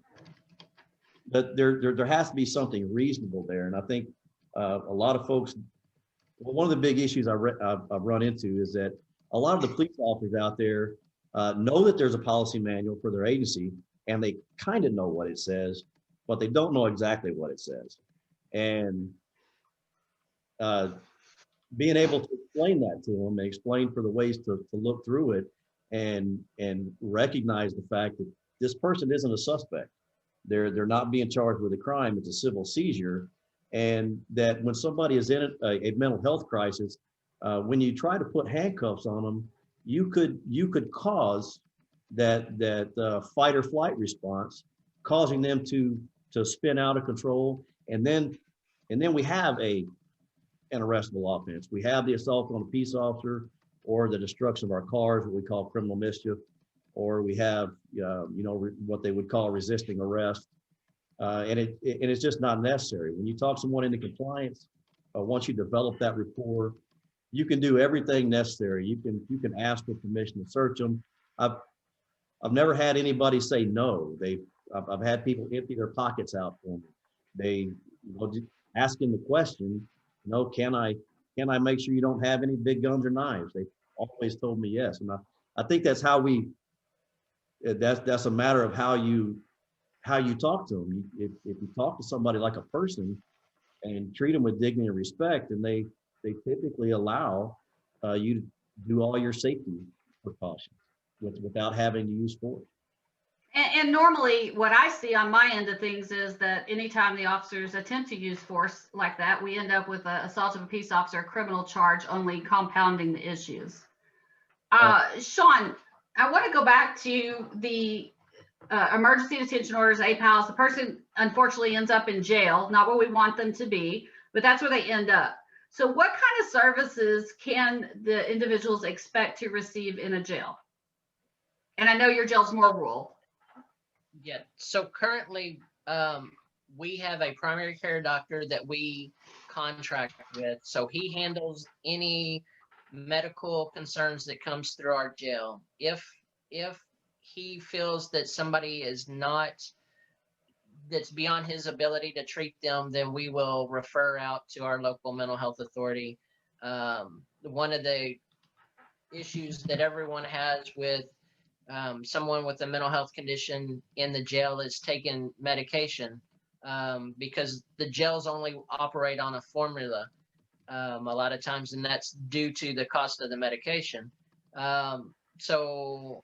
But there has to be something reasonable there. And I think a lot of folks, well, one of the big issues I've run into is that a lot of the police officers out there know that there's a policy manual for their agency, and they kind of know what it says, but they don't know exactly what it says. And being able to explain that to them and explain for the ways to look through it and recognize the fact that this person isn't a suspect. They're not being charged with a crime. It's a civil seizure. And that when somebody is in a mental health crisis, when you try to put handcuffs on them, you could cause that fight or flight response, causing them to spin out of control. And then we have an arrestable offense. We have the assault on a peace officer, or the destruction of our cars, what we call criminal mischief, or we have what they would call resisting arrest. And it's just not necessary. When you talk someone into compliance, once you develop that rapport, you can do everything necessary. You can ask for permission to search them. I've never had anybody say no. I've had people empty their pockets out for me. They asking the question, can I make sure you don't have any big guns or knives? They always told me yes. And I think that's how that's a matter of how you talk to them. If you talk to somebody like a person and treat them with dignity and respect, and they typically allow you to do all your safety precautions without having to use force. And normally what I see on my end of things is that anytime the officers attempt to use force like that, we end up with an assault of a peace officer, criminal charge, only compounding the issues. Sean, I want to go back to the emergency detention orders, APALs. The person unfortunately ends up in jail, not where we want them to be, but that's where they end up. So what kind of services can the individuals expect to receive in a jail? And I know your jail's more rural. Yeah, so currently we have a primary care doctor that we contract with. So he handles any medical concerns that comes through our jail. If he feels that somebody is that's beyond his ability to treat them, then we will refer out to our local mental health authority. One of the issues that everyone has with someone with a mental health condition in the jail is taking medication, because the jails only operate on a formula a lot of times, and that's due to the cost of the medication. So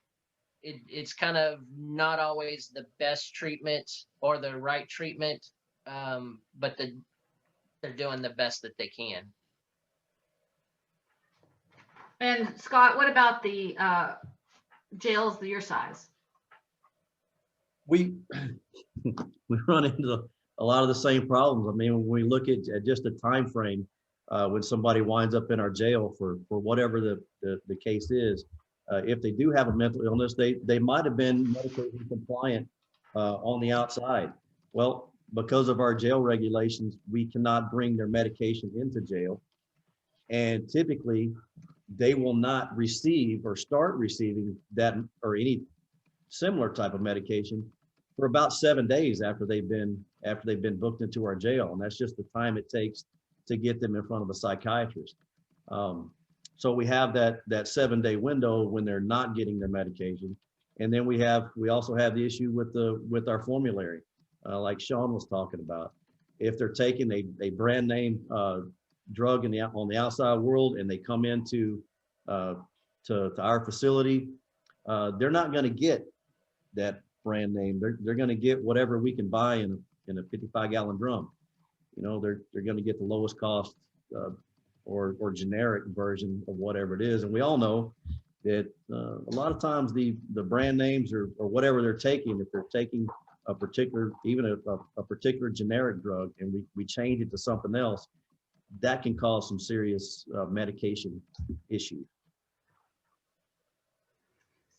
it's kind of not always the best treatment or the right treatment, but they're doing the best that they can. And Scott, what about the jails your size? We run into a lot of the same problems. I mean, when we look at just a time frame, when somebody winds up in our jail for whatever the case is, if they do have a mental illness, they might have been medication compliant on the outside. Well, because of our jail regulations, we cannot bring their medication into jail, and typically they will not receive or start receiving that or any similar type of medication for about 7 days after they've been booked into our jail, and that's just the time it takes to get them in front of a psychiatrist. So we have that 7-day window when they're not getting their medication, and then we also have the issue with our formulary, like Sean was talking about. If they're taking a brand name drug on the outside world and they come into to our facility, they're not going to get that brand name. They're going to get whatever we can buy in a 55-gallon drum. They're going to get the lowest cost or generic version of whatever it is. And we all know that a lot of times the brand names or whatever they're taking, if they're taking a particular generic drug and we change it to something else, that can cause some serious medication issues.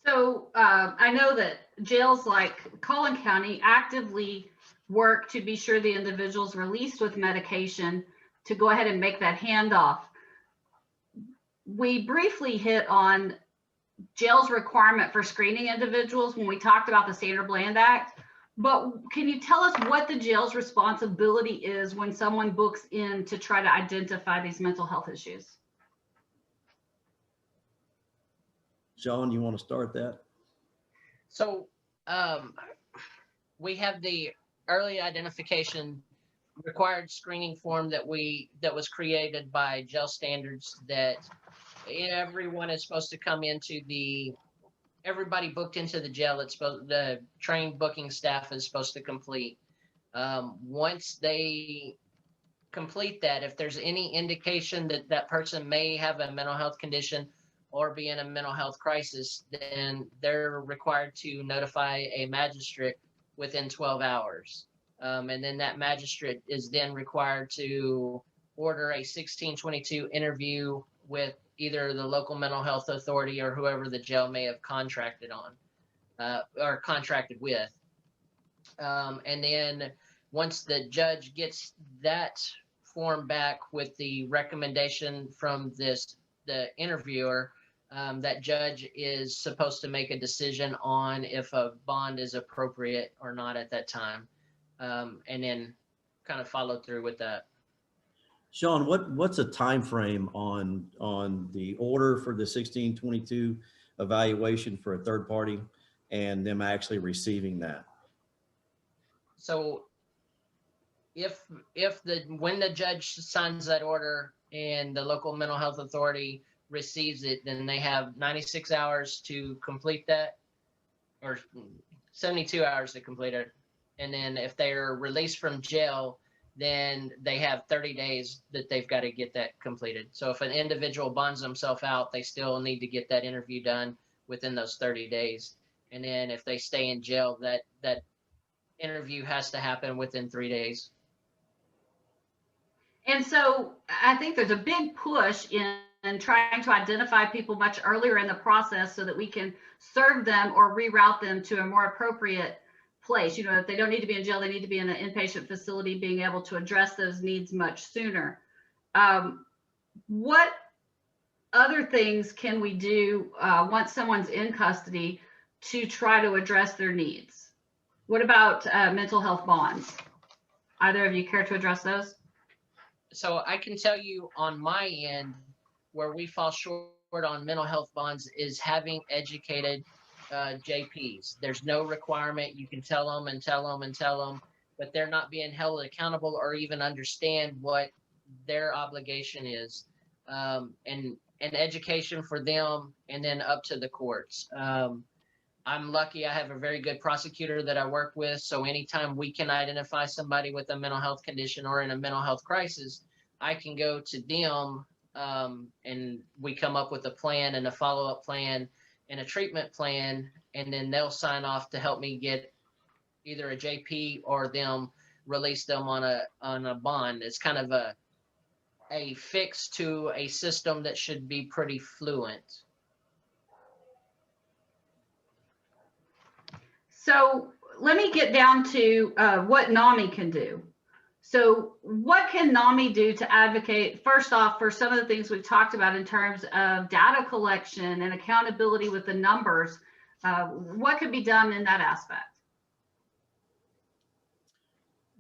So I know that jails like Collin County actively work to be sure the individual's released with medication to go ahead and make that handoff. We briefly hit on jail's requirement for screening individuals when we talked about the Standard Bland Act, but can you tell us what the jail's responsibility is when someone books in to try to identify these mental health issues? Sean, you want to start that? So we have the early identification required screening form that was created by jail standards that everyone is supposed to come into everybody booked into the jail. The trained booking staff is supposed to complete. Once they complete that, if there's any indication that that person may have a mental health condition or be in a mental health crisis, then they're required to notify a magistrate within 12 hours. And then that magistrate is then required to order a 1622 interview with either the local mental health authority or whoever the jail may have contracted on or contracted with. And then once the judge gets that form back with the recommendation from the interviewer, that judge is supposed to make a decision on if a bond is appropriate or not at that time, and then kind of follow through with that. Sean, what's a time frame on the order for the 1622 evaluation for a third party and them actually receiving that? So when the judge signs that order and the local mental health authority receives it, then they have 96 hours to complete that, or 72 hours to complete it. And then if they're released from jail, then they have 30 days that they've got to get that completed. So if an individual bonds themselves out, they still need to get that interview done within those 30 days. And then if they stay in jail, that interview has to happen within 3 days. And so I think there's a big push in trying to identify people much earlier in the process so that we can serve them or reroute them to a more appropriate place. You know, if they don't need to be in jail, they need to be in an inpatient facility, being able to address those needs much sooner. What other things can we do once someone's in custody to try to address their needs? What about mental health bonds? Either of you care to address those? So I can tell you on my end, where we fall short on mental health bonds is having educated JPs. There's no requirement. You can tell them and tell them and tell them, but they're not being held accountable or even understand what their obligation is. And education for them, and then up to the courts. I'm lucky I have a very good prosecutor that I work with. So anytime we can identify somebody with a mental health condition or in a mental health crisis, I can go to them and we come up with a plan and a follow-up plan and a treatment plan, and then they'll sign off to help me get either a JP or them release them on a bond. It's kind of a fix to a system that should be pretty fluent. So let me get down to what NAMI can do. So what can NAMI do to advocate, first off, for some of the things we've talked about in terms of data collection and accountability with the numbers? What could be done in that aspect?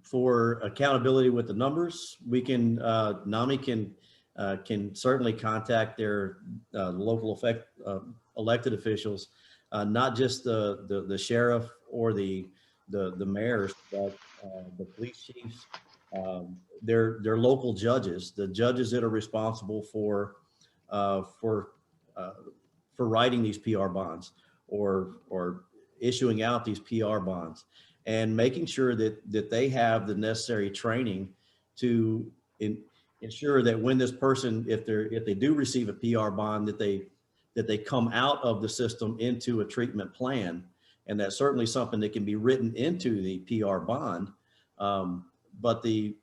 For accountability with the numbers, we can, NAMI can certainly contact their local elected officials, not just the sheriff or the mayors, but the police chiefs, their local judges, the judges that are responsible for writing these PR bonds or issuing out these PR bonds, and making sure that they have the necessary training to ensure that when this person, if they do receive a PR bond, that they come out of the system into a treatment plan. And that's certainly something that can be written into the PR bond. But the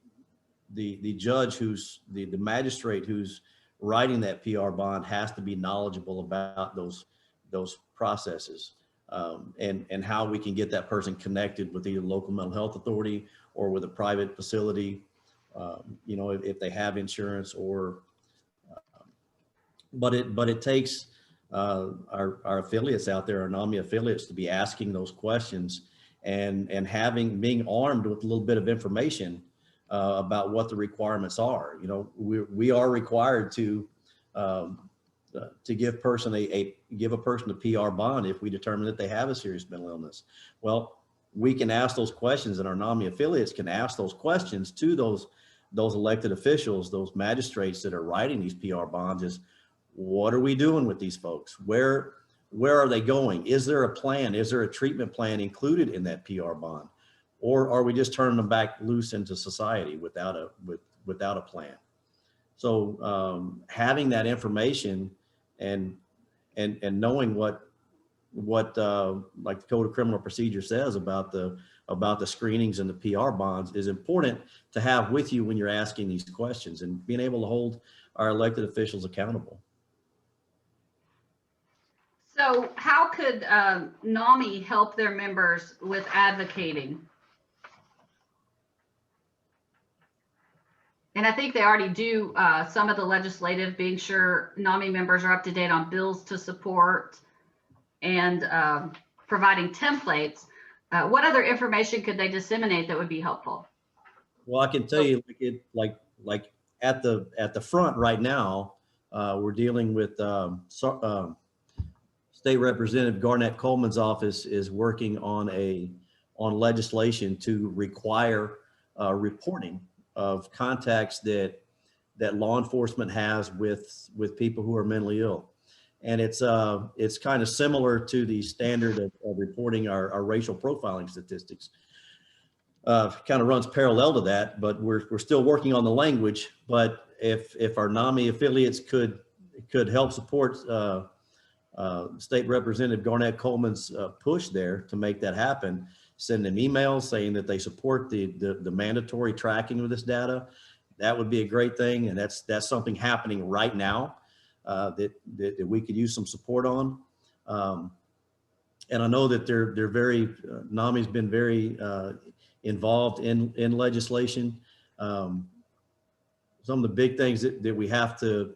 judge the magistrate who's writing that PR bond has to be knowledgeable about those processes. and how we can get that person connected with either local mental health authority or with a private facility, you know, if they have insurance or, but it takes our affiliates out there, our NAMI affiliates, to be asking those questions and being armed with a little bit of information about what the requirements are. You know, we are required to give a person a PR bond if we determine that they have a serious mental illness. Well, we can ask those questions, and our NAMI affiliates can ask those questions to those elected officials, those magistrates that are writing these PR bonds. Is what are we doing with these folks? Where are they going? Is there a plan? Is there a treatment plan included in that PR bond? Or are we just turning them back loose into society without a plan? So having that information and knowing what like the Code of Criminal Procedure says about the screenings and the PR bonds is important to have with you when you're asking these questions, and being able to hold our elected officials accountable. So how could NAMI help their members with advocating? And I think they already do some of the legislative, being sure NAMI members are up to date on bills to support and providing templates. What other information could they disseminate that would be helpful? Well, I can tell you, like at the front right now, we're dealing with State Representative Garnett Coleman's office is working on legislation to require reporting of contacts that law enforcement has with people who are mentally ill. And it's kind of similar to the standard of reporting our racial profiling statistics. Kind of runs parallel to that, but we're still working on the language. But if our NAMI affiliates could help support State Representative Garnett Coleman's push there to make that happen, send them emails saying that they support the mandatory tracking of this data, that would be a great thing. And that's something happening right now that we could use some support on. And I know that they're very, NAMI's been very involved in legislation. Some of the big things that we have to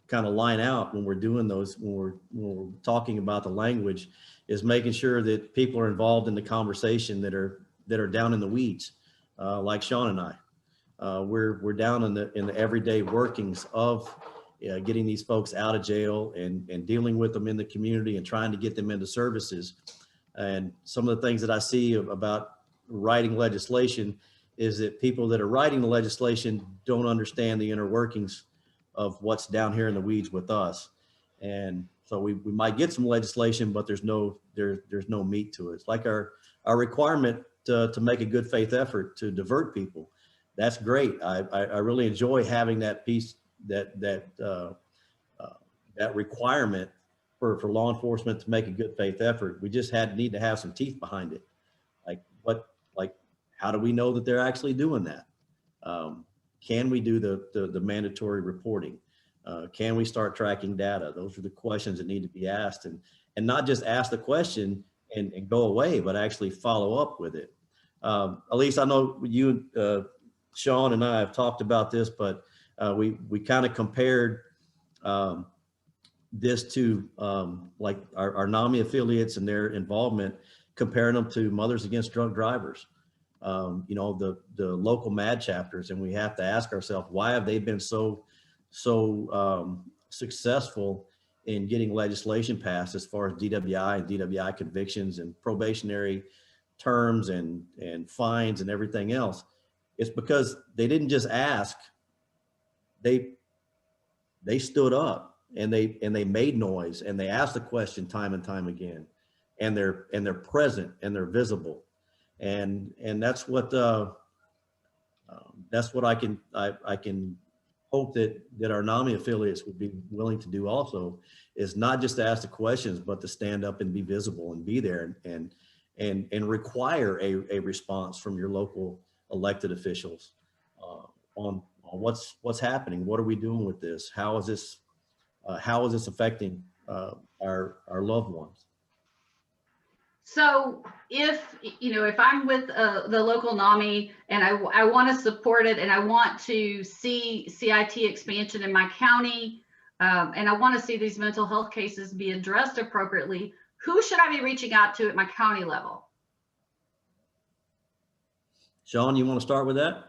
kind of line out when we're doing those, when we're talking about the language, is making sure that people are involved in the conversation that are down in the weeds, like Sean and I. We're down in the everyday workings of getting these folks out of jail and dealing with them in the community and trying to get them into services. And some of the things that I see about writing legislation is that people that are writing the legislation don't understand the inner workings of what's down here in the weeds with us. And so we might get some legislation, but there's no meat to it. It's like our requirement to make a good faith effort to divert people. That's great. I really enjoy having that piece, that requirement for law enforcement to make a good faith effort. We just need to have some teeth behind it. Like how do we know that they're actually doing that? Can we do the mandatory reporting? Can we start tracking data? Those are the questions that need to be asked, and not just ask the question and go away, but actually follow up with it. Elise, I know you, Sean and I have talked about this, but we kind of compared this to like our NAMI affiliates and their involvement, comparing them to Mothers Against Drunk Drivers. You know, the local MAD chapters, and we have to ask ourselves, why have they been so successful in getting legislation passed as far as DWI and DWI convictions and probationary terms and fines and everything else? It's because they didn't just ask, they stood up and they made noise, and they asked the question time and time again, and they're present and they're visible. And that's what I can hope that our NAMI affiliates would be willing to do also, is not just to ask the questions, but to stand up and be visible and be there and require a response from your local elected officials on what's happening. What are we doing with this? How is this affecting our loved ones. So if, if I'm with the local NAMI and I want to support it and I want to see CIT expansion in my county, and I want to see these mental health cases be addressed appropriately, who should I be reaching out to at my county level? Sean, you want to start with that?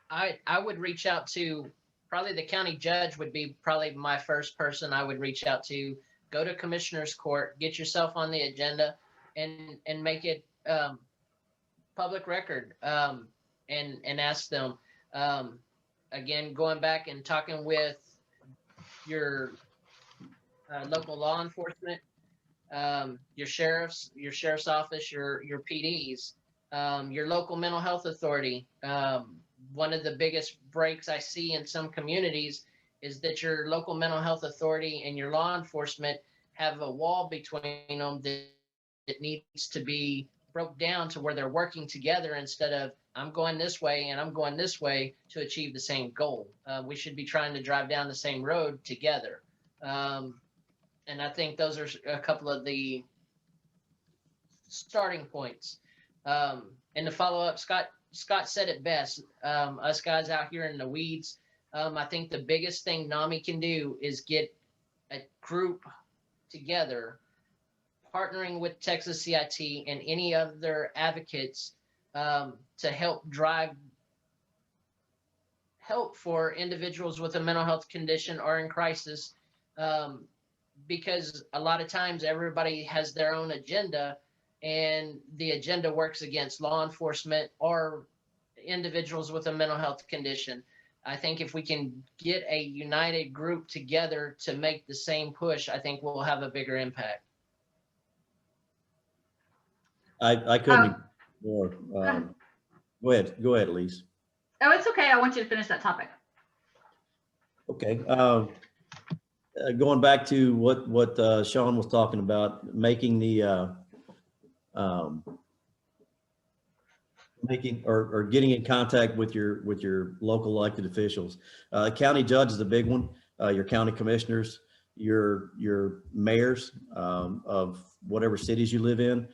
I would reach out to probably the county judge would be probably my first person I would reach out to. Go to commissioner's court, get yourself on the agenda, and make it public record, and ask them. Again, going back and talking with your local law enforcement, your sheriff's office, your PDs, your local mental health authority. One of the biggest breaks I see in some communities is that your local mental health authority and your law enforcement have a wall between them that needs to be broke down to where they're working together instead of I'm going this way and I'm going this way to achieve the same goal. We should be trying to drive down the same road together. And I think those are a couple of the starting points. And to follow up, Scott said it best. Us guys out here in the weeds, I think the biggest thing NAMI can do is get a group together, partnering with Texas CIT and any other advocates to help drive help for individuals with a mental health condition or in crisis, because a lot of times everybody has their own agenda, and the agenda works against law enforcement or individuals with a mental health condition. I think if we can get a united group together to make the same push, I think we'll have a bigger impact. I couldn't agree more. Go ahead, Elise. Oh, it's okay. I want you to finish that topic. Okay. Going back to what Sean was talking about, making the making or getting in contact with your local elected officials. County judge is a big one. Your county commissioners, your mayors of whatever cities you live in.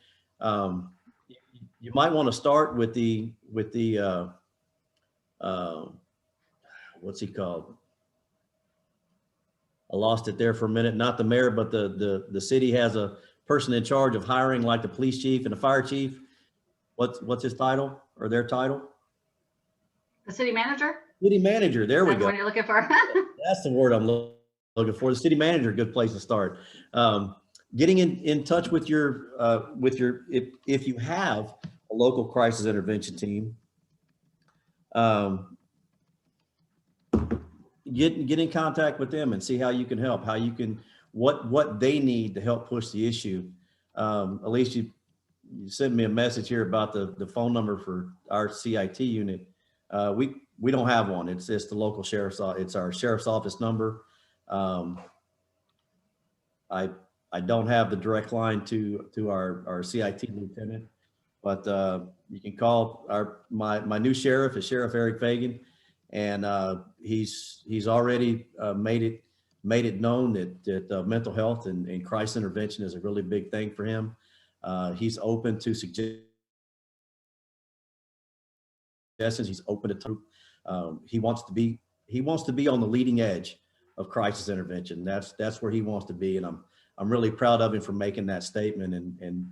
You might want to start with the what's he called? I lost it there for a minute. Not the mayor, but the city has a person in charge of hiring, like the police chief and the fire chief. What's his title or their title? The city manager? City manager. There we That's go. what you're looking for. That's the word I'm looking for. The city manager, good place to start. Getting in touch with your if you have a local crisis intervention team, get in contact with them and see how you can help, how you can, what they need to help push the issue. At least you sent me a message here about the phone number for our CIT unit. We don't have one. It's the local sheriff's office. It's our sheriff's office number. I don't have the direct line to our CIT lieutenant, but you can call my new sheriff is Sheriff Eric Fagan, and he's already made it known that mental health and crisis intervention is a really big thing for him. He's open to suggestions. He's open to he wants to be on the leading edge of crisis intervention. That's where he wants to be, and I'm really proud of him for making that statement and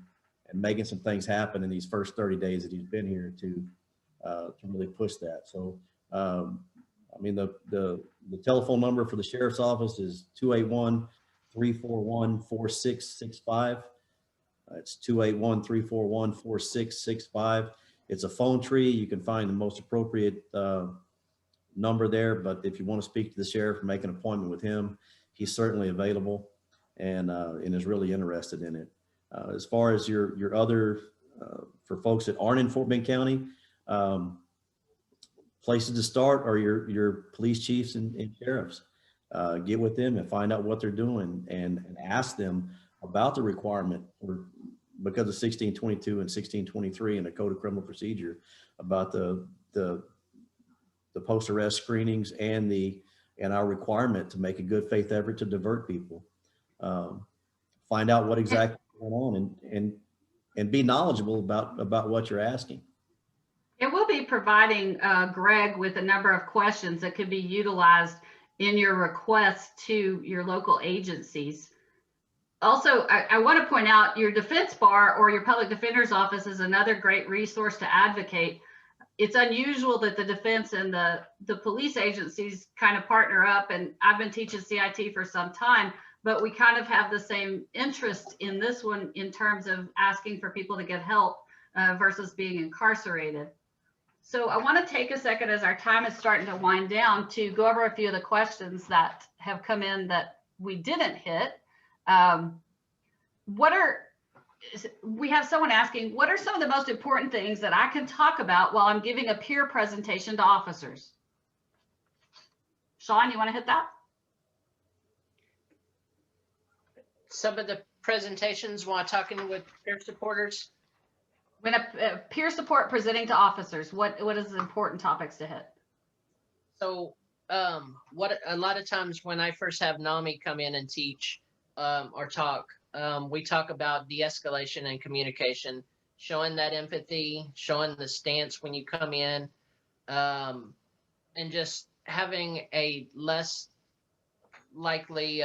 making some things happen in these first 30 days that he's been here to really push that. So I mean the telephone number for the sheriff's office is 281-341-4665. It's 281-341-4665. It's a phone tree. You can find the most appropriate number there, but if you want to speak to the sheriff, make an appointment with him, he's certainly available and is really interested in it. As far as your other, for folks that aren't in Fort Bend County, places to start are your police chiefs and sheriffs. Get with them and find out what they're doing and ask them about the requirement because of 1622 and 1623 in the Code of Criminal Procedure about the post-arrest screenings and our requirement to make a good faith effort to divert people. find out what exactly is going on and be knowledgeable about what you're asking. And we'll be providing Greg with a number of questions that could be utilized in your request to your local agencies. Also, I want to point out your defense bar or your public defender's office is another great resource to advocate. It's unusual that the defense and the police agencies kind of partner up, and I've been teaching CIT for some time, but we kind of have the same interest in this one in terms of asking for people to get help versus being incarcerated. So I want to take a second as our time is starting to wind down to go over a few of the questions that have come in that we didn't hit. We have someone asking, what are some of the most important things that I can talk about while I'm giving a peer presentation to officers? Sean, you want to hit that? Some of the presentations while talking with peer supporters. When a peer support presenting to officers, what is the important topics to hit? So what a lot of times when I first have NAMI come in and teach or talk, we talk about de-escalation and communication, showing that empathy, showing the stance when you come in, and just having a less likely,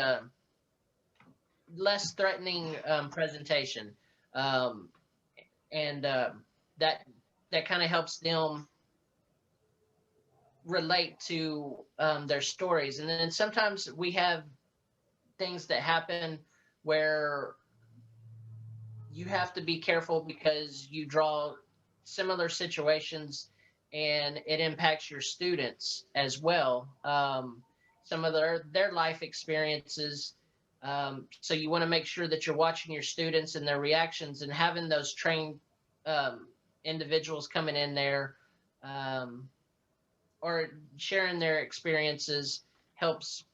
less threatening presentation. And that kind of helps them relate to their stories. And then sometimes we have things that happen where you have to be careful because you draw similar situations and it impacts your students as well. Some of their life experiences. So you want to make sure that you're watching your students and their reactions, and having those trained individuals coming in there or sharing their experiences helps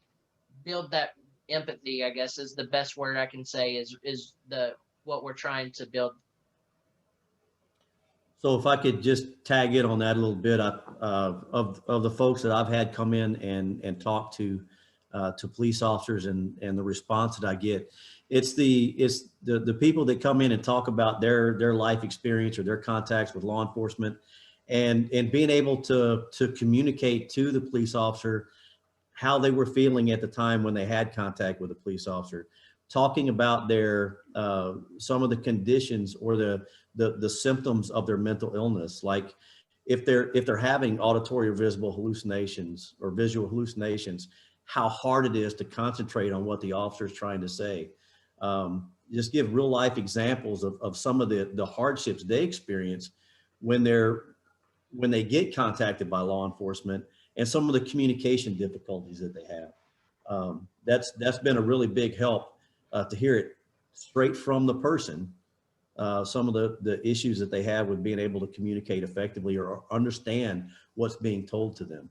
build that empathy, I guess is the best word I can say, is what we're trying to build. So if I could just tag in on that a little bit, of the folks that I've had come in and talk to police officers and the response that I get, it's the people that come in and talk about their life experience or their contacts with law enforcement, and being able to communicate to the police officer how they were feeling at the time when they had contact with a police officer, talking about their some of the conditions or the symptoms of their mental illness, like if they're having auditory or visible hallucinations or visual hallucinations, how hard it is to concentrate on what the officer is trying to say. Just give real life examples of some of the hardships they experience when they get contacted by law enforcement, and some of the communication difficulties that they have. That's been a really big help to hear it straight from the person. Some of the issues that they have with being able to communicate effectively or understand what's being told to them.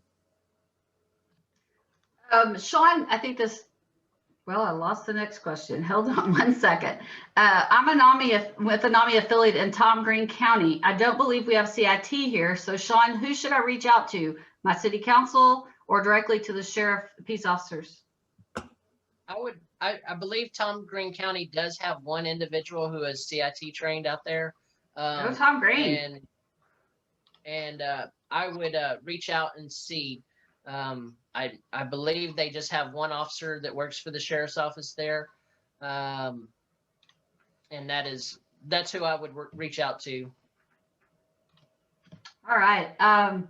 Sean, I think I lost the next question. Hold on one second. I'm a NAMI with a NAMI affiliate in Tom Green County. I don't believe we have CIT here. So Sean, who should I reach out to? My city council or directly to the sheriff, peace officers? I believe Tom Green County does have one individual who is CIT trained out there. Tom Green. And I would reach out and see. I believe they just have one officer that works for the sheriff's office there. And that's who I would reach out to. All right.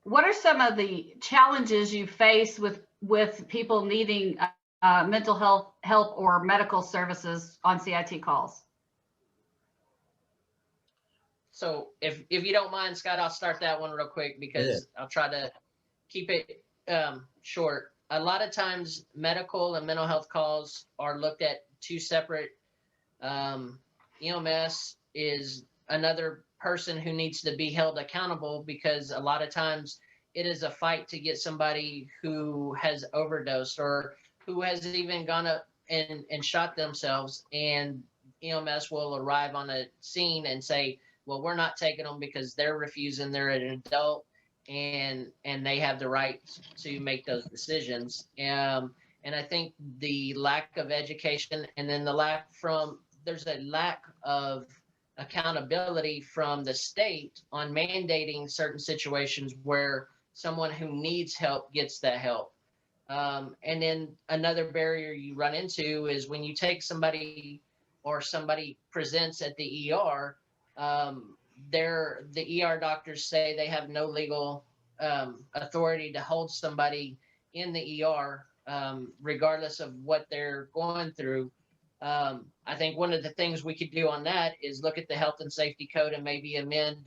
What are some of the challenges you face with people needing mental health help or medical services on CIT calls? So if you don't mind, Scott, I'll start that one real quick because I'll try to keep it short. A lot of times medical and mental health calls are looked at two separate. EMS is another person who needs to be held accountable, because a lot of times it is a fight to get somebody who has overdosed or who has even gone up and shot themselves, and EMS will arrive on a scene and say, well, we're not taking them because they're refusing, they're an adult and they have the right to make those decisions. And And I think the lack of education, and then there's a lack of accountability from the state on mandating certain situations where someone who needs help gets that help. And then another barrier you run into is when you take somebody or somebody presents at the ER, the ER doctors say they have no legal authority to hold somebody in the ER, regardless of what they're going through. I think one of the things we could do on that is look at the health and safety code and maybe amend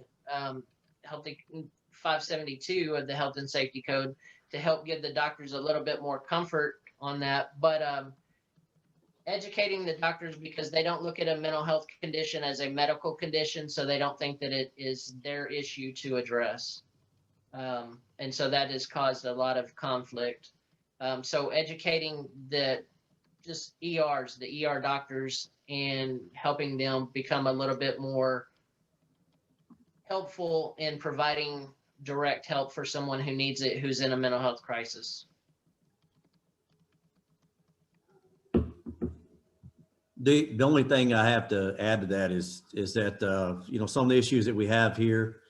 healthy 572 of the health and safety code to help give the doctors a little bit more comfort on that. But educating the doctors, because they don't look at a mental health condition as a medical condition, so they don't think that it is their issue to address. And so that has caused a lot of conflict. So educating the ER doctors, and helping them become a little bit more helpful in providing direct help for someone who needs it, who's in a mental health crisis. The only thing I have to add to that is that, you know, some of the issues that we have here,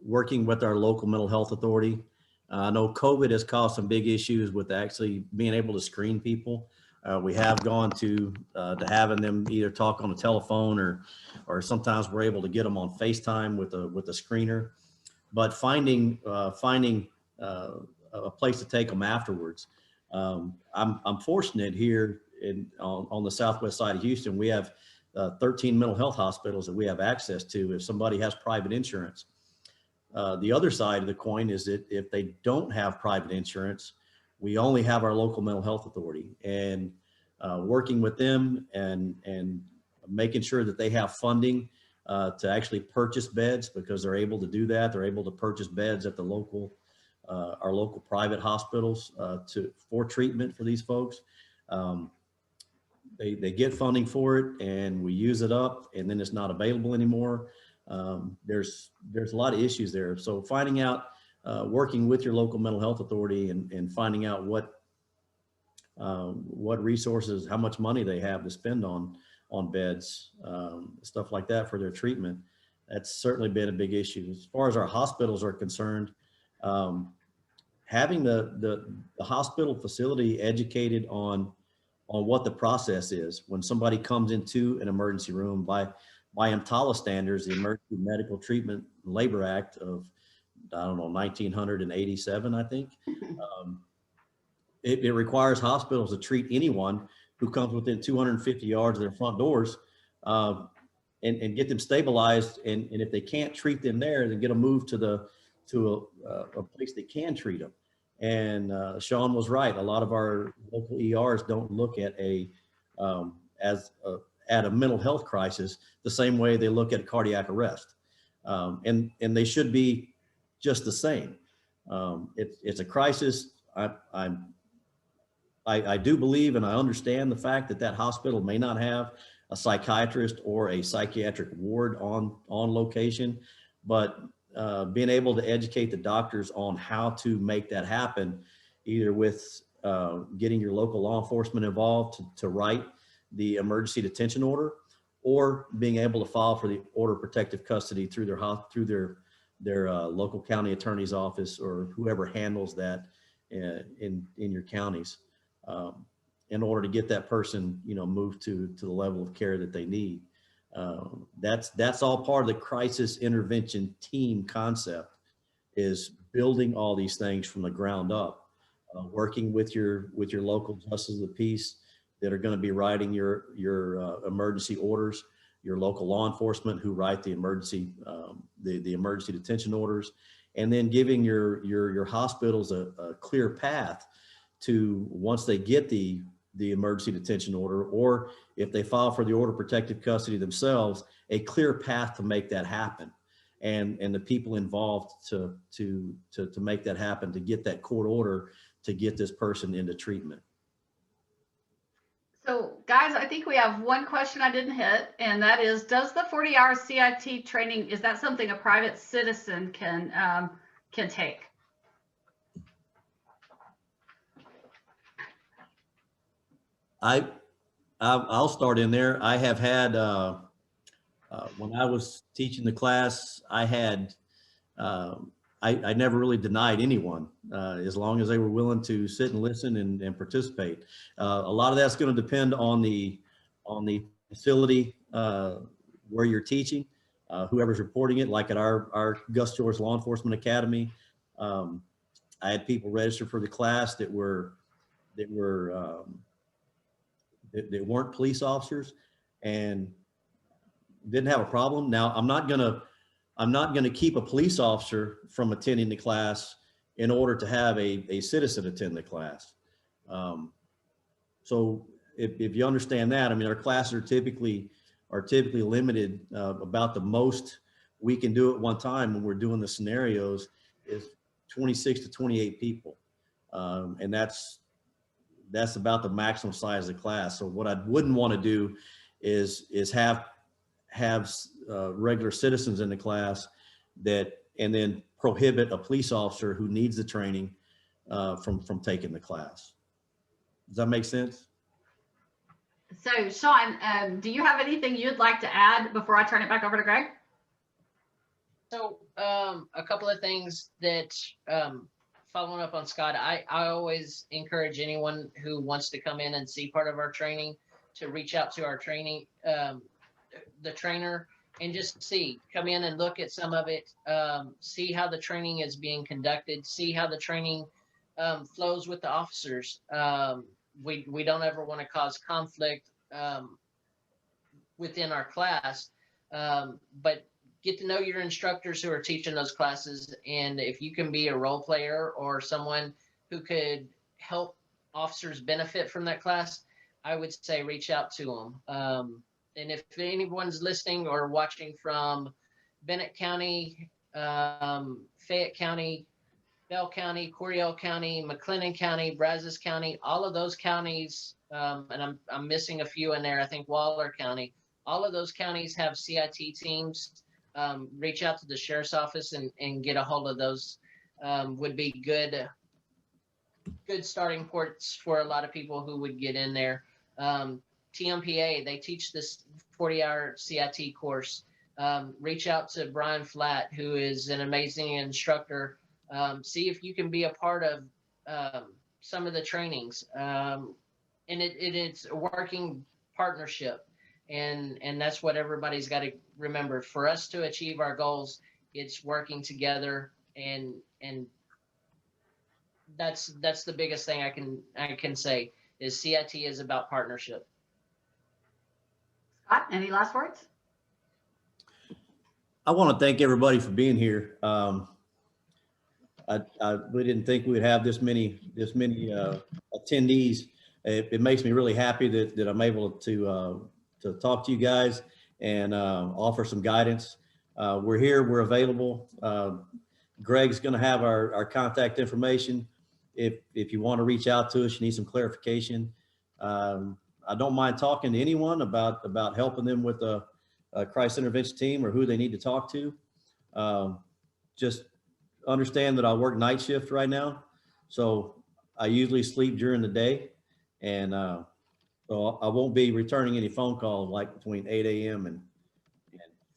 working with our local mental health authority. I know COVID has caused some big issues with actually being able to screen people. We have gone to having them either talk on the telephone or sometimes we're able to get them on FaceTime with a screener. But finding a place to take them afterwards. I'm fortunate here on the southwest side of Houston. We have 13 mental health hospitals that we have access to if somebody has private insurance. The other side of the coin is that if they don't have private insurance, we only have our local mental health authority, and working with them and making sure that they have funding to actually purchase beds, because they're able to do that. They're able to purchase beds at the local, our local private hospitals for treatment for these folks. They get funding for it, and we use it up, and then it's not available anymore. There's a lot of issues there. So finding out, working with your local mental health authority and finding out what resources, how much money they have to spend on beds, stuff like that for their treatment. That's certainly been a big issue. As far as our hospitals are concerned, having the hospital facility educated on what the process is when somebody comes into an emergency room by EMTALA standards, the Emergency Medical Treatment and Labor Act of, I don't know, 1987, I think. It requires hospitals to treat anyone who comes within 250 yards of their front doors and get them stabilized. And if they can't treat them there, then get them moved to a place that can treat them. And Sean was right. A lot of our local ERs don't look at at a mental health crisis the same way they look at cardiac arrest. And they should be just the same. It's a crisis. I do believe and I understand the fact that hospital may not have a psychiatrist or a psychiatric ward on location, but being able to educate the doctors on how to make that happen, either with getting your local law enforcement involved to write the emergency detention order, or being able to file for the order of protective custody through their local county attorney's office or whoever handles that in your counties, in order to get that person, you know, moved to the level of care that they need. That's all part of the crisis intervention team concept, is building all these things from the ground up, working with your local justices of the peace that are going to be writing your emergency orders, your local law enforcement who write the emergency detention orders, and then giving your hospitals a clear path to, once they get the emergency detention order, or if they file for the order of protective custody themselves, a clear path to make that happen, and the people involved to make that happen, to get that court order to get this person into treatment. So guys, I think we have one question I didn't hit, and that is, does the 40-hour CIT training, is that something a private citizen can take? I'll start in there. I have had, when I was teaching the class, I had, I never really denied anyone, as long as they were willing to sit and listen and participate. A lot of that's going to depend on the facility, where you're teaching, whoever's reporting it, like at our Gus George Law Enforcement Academy. I had people register for the class that weren't police officers and didn't have a problem. Now, I'm not gonna keep a police officer from attending the class in order to have a citizen attend the class. So if you understand that, I mean, our classes are typically limited. About the most we can do at one time when we're doing the scenarios is 26 to 28 people. And that's about the maximum size of the class. So what I wouldn't want to do is have regular citizens in the class and then prohibit a police officer who needs the training from taking the class. Does that make sense? So Sean, do you have anything you'd like to add before I turn it back over to Greg? So a couple of things that, following up on Scott, I always encourage anyone who wants to come in and see part of our training to reach out to our training, the trainer, and just come in and look at some of it, see how the training is being conducted, see how the training flows with the officers. We don't ever want to cause conflict within our class, but get to know your instructors who are teaching those classes. And if you can be a role player or someone who could help officers benefit from that class, I would say reach out to them. And if anyone's listening or watching from Bennett County, Fayette County, Bell County, Coryell County, McLennan County, Brazos County, all of those counties, and I'm missing a few in there, I think Waller County, all of those counties have CIT teams. Reach out to the sheriff's office and get a hold of those. Would be good starting ports for a lot of people who would get in there. TMPA, they teach this 40-hour CIT course. Reach out to Brian Flatt, who is an amazing instructor. See if you can be a part of some of the trainings. And it's a working partnership. And that's what everybody's got to remember. For us to achieve our goals, it's working together, and that's the biggest thing I can say is CIT is about partnership. Scott, any last words? I want to thank everybody for being here. We didn't think we'd have this many attendees. It makes me really happy that I'm able to talk to you guys and offer some guidance. We're here, we're available. Greg's going to have our contact information. If you want to reach out to us, you need some clarification. I don't mind talking to anyone about helping them with a crisis intervention team or who they need to talk to. Just understand that I work night shift right now, so I usually sleep during the day, and so I won't be returning any phone calls like between 8 a.m. and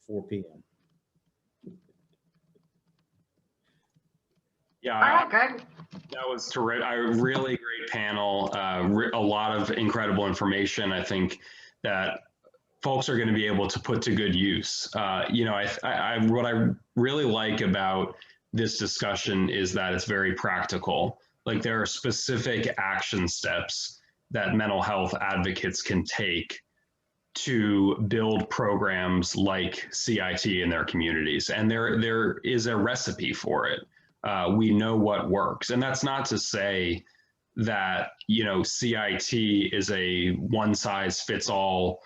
4 p.m. Yeah, All right, Greg. that was terrific. A really great panel, a lot of incredible information. I think that folks are going to be able to put to good use. What I really like about this discussion is that it's very practical. Like, there are specific action steps that mental health advocates can take to build programs like CIT in their communities. And there is a recipe for it. We know what works. And that's not to say that, CIT is a one size fits all,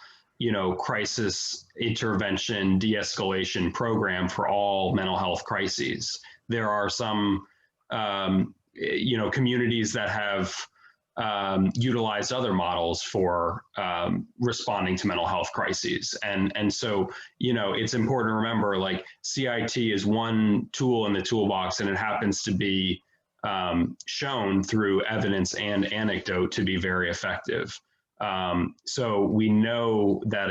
crisis intervention, de-escalation program for all mental health crises. There are some, communities that have utilized other models for responding to mental health crises. And so, it's important to remember, like, CIT is one tool in the toolbox, and it happens to be shown through evidence and anecdote to be very effective. So we know that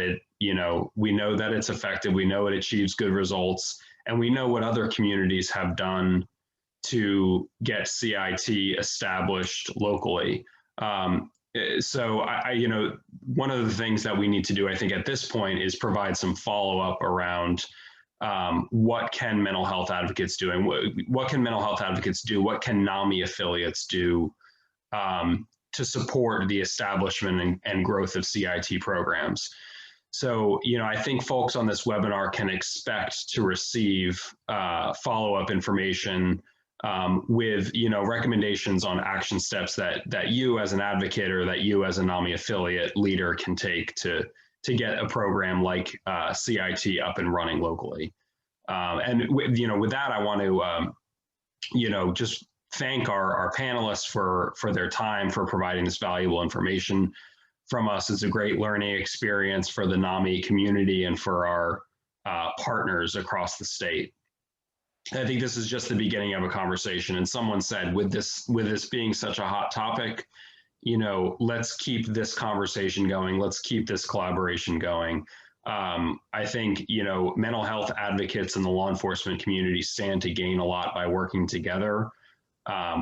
we know that it's effective. We know it achieves good results, and we know what other communities have done to get CIT established locally. So one of the things that we need to do, I think, at this point is provide some follow-up around what can mental health advocates do, and what can mental health advocates do? What can NAMI affiliates do to support the establishment and growth of CIT programs? So, I think folks on this webinar can expect to receive follow-up information with, recommendations on action steps that you as an advocate or that you as a NAMI affiliate leader can take to get a program like CIT up and running locally. And with that, I want to, just thank our panelists for their time, for providing this valuable information from us. It's a great learning experience for the NAMI community and for our partners across the state. I think this is just the beginning of a conversation. And someone said, with this being such a hot topic, let's keep this conversation going. Let's keep this collaboration going. I think, mental health advocates in the law enforcement community stand to gain a lot by working together.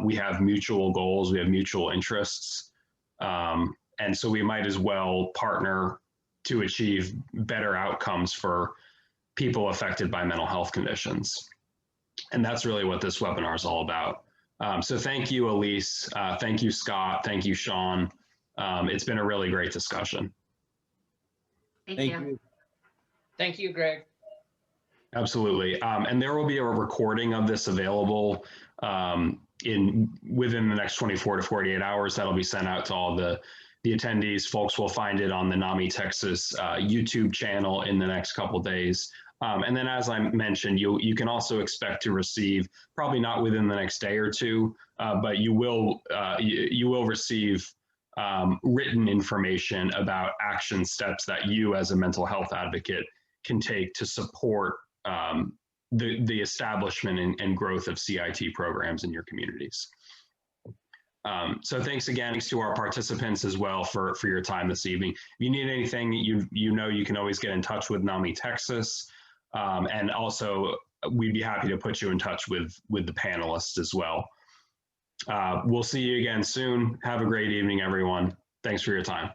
We have mutual goals, we have mutual interests. And so we might as well partner to achieve better outcomes for people affected by mental health conditions. And that's really what this webinar is all about. So thank you, Elise. Thank you, Scott. Thank you, Sean. It's been a really great discussion. Thank you. Thank you, Greg. Absolutely. And there will be a recording of this available within the next 24 to 48 hours. That'll be sent out to all the attendees. Folks will find it on the NAMI Texas YouTube channel in the next couple days. And then, as I mentioned, you can also expect to receive, probably not within the next day or two, but you will receive written information about action steps that you as a mental health advocate can take to support the establishment and growth of CIT programs in your communities. So thanks again. Thanks to our participants as well for your time this evening. If you need anything, you can always get in touch with NAMI Texas. And also, we'd be happy to put you in touch with the panelists as well. We'll see you again soon. Have a great evening, everyone. Thanks for your time.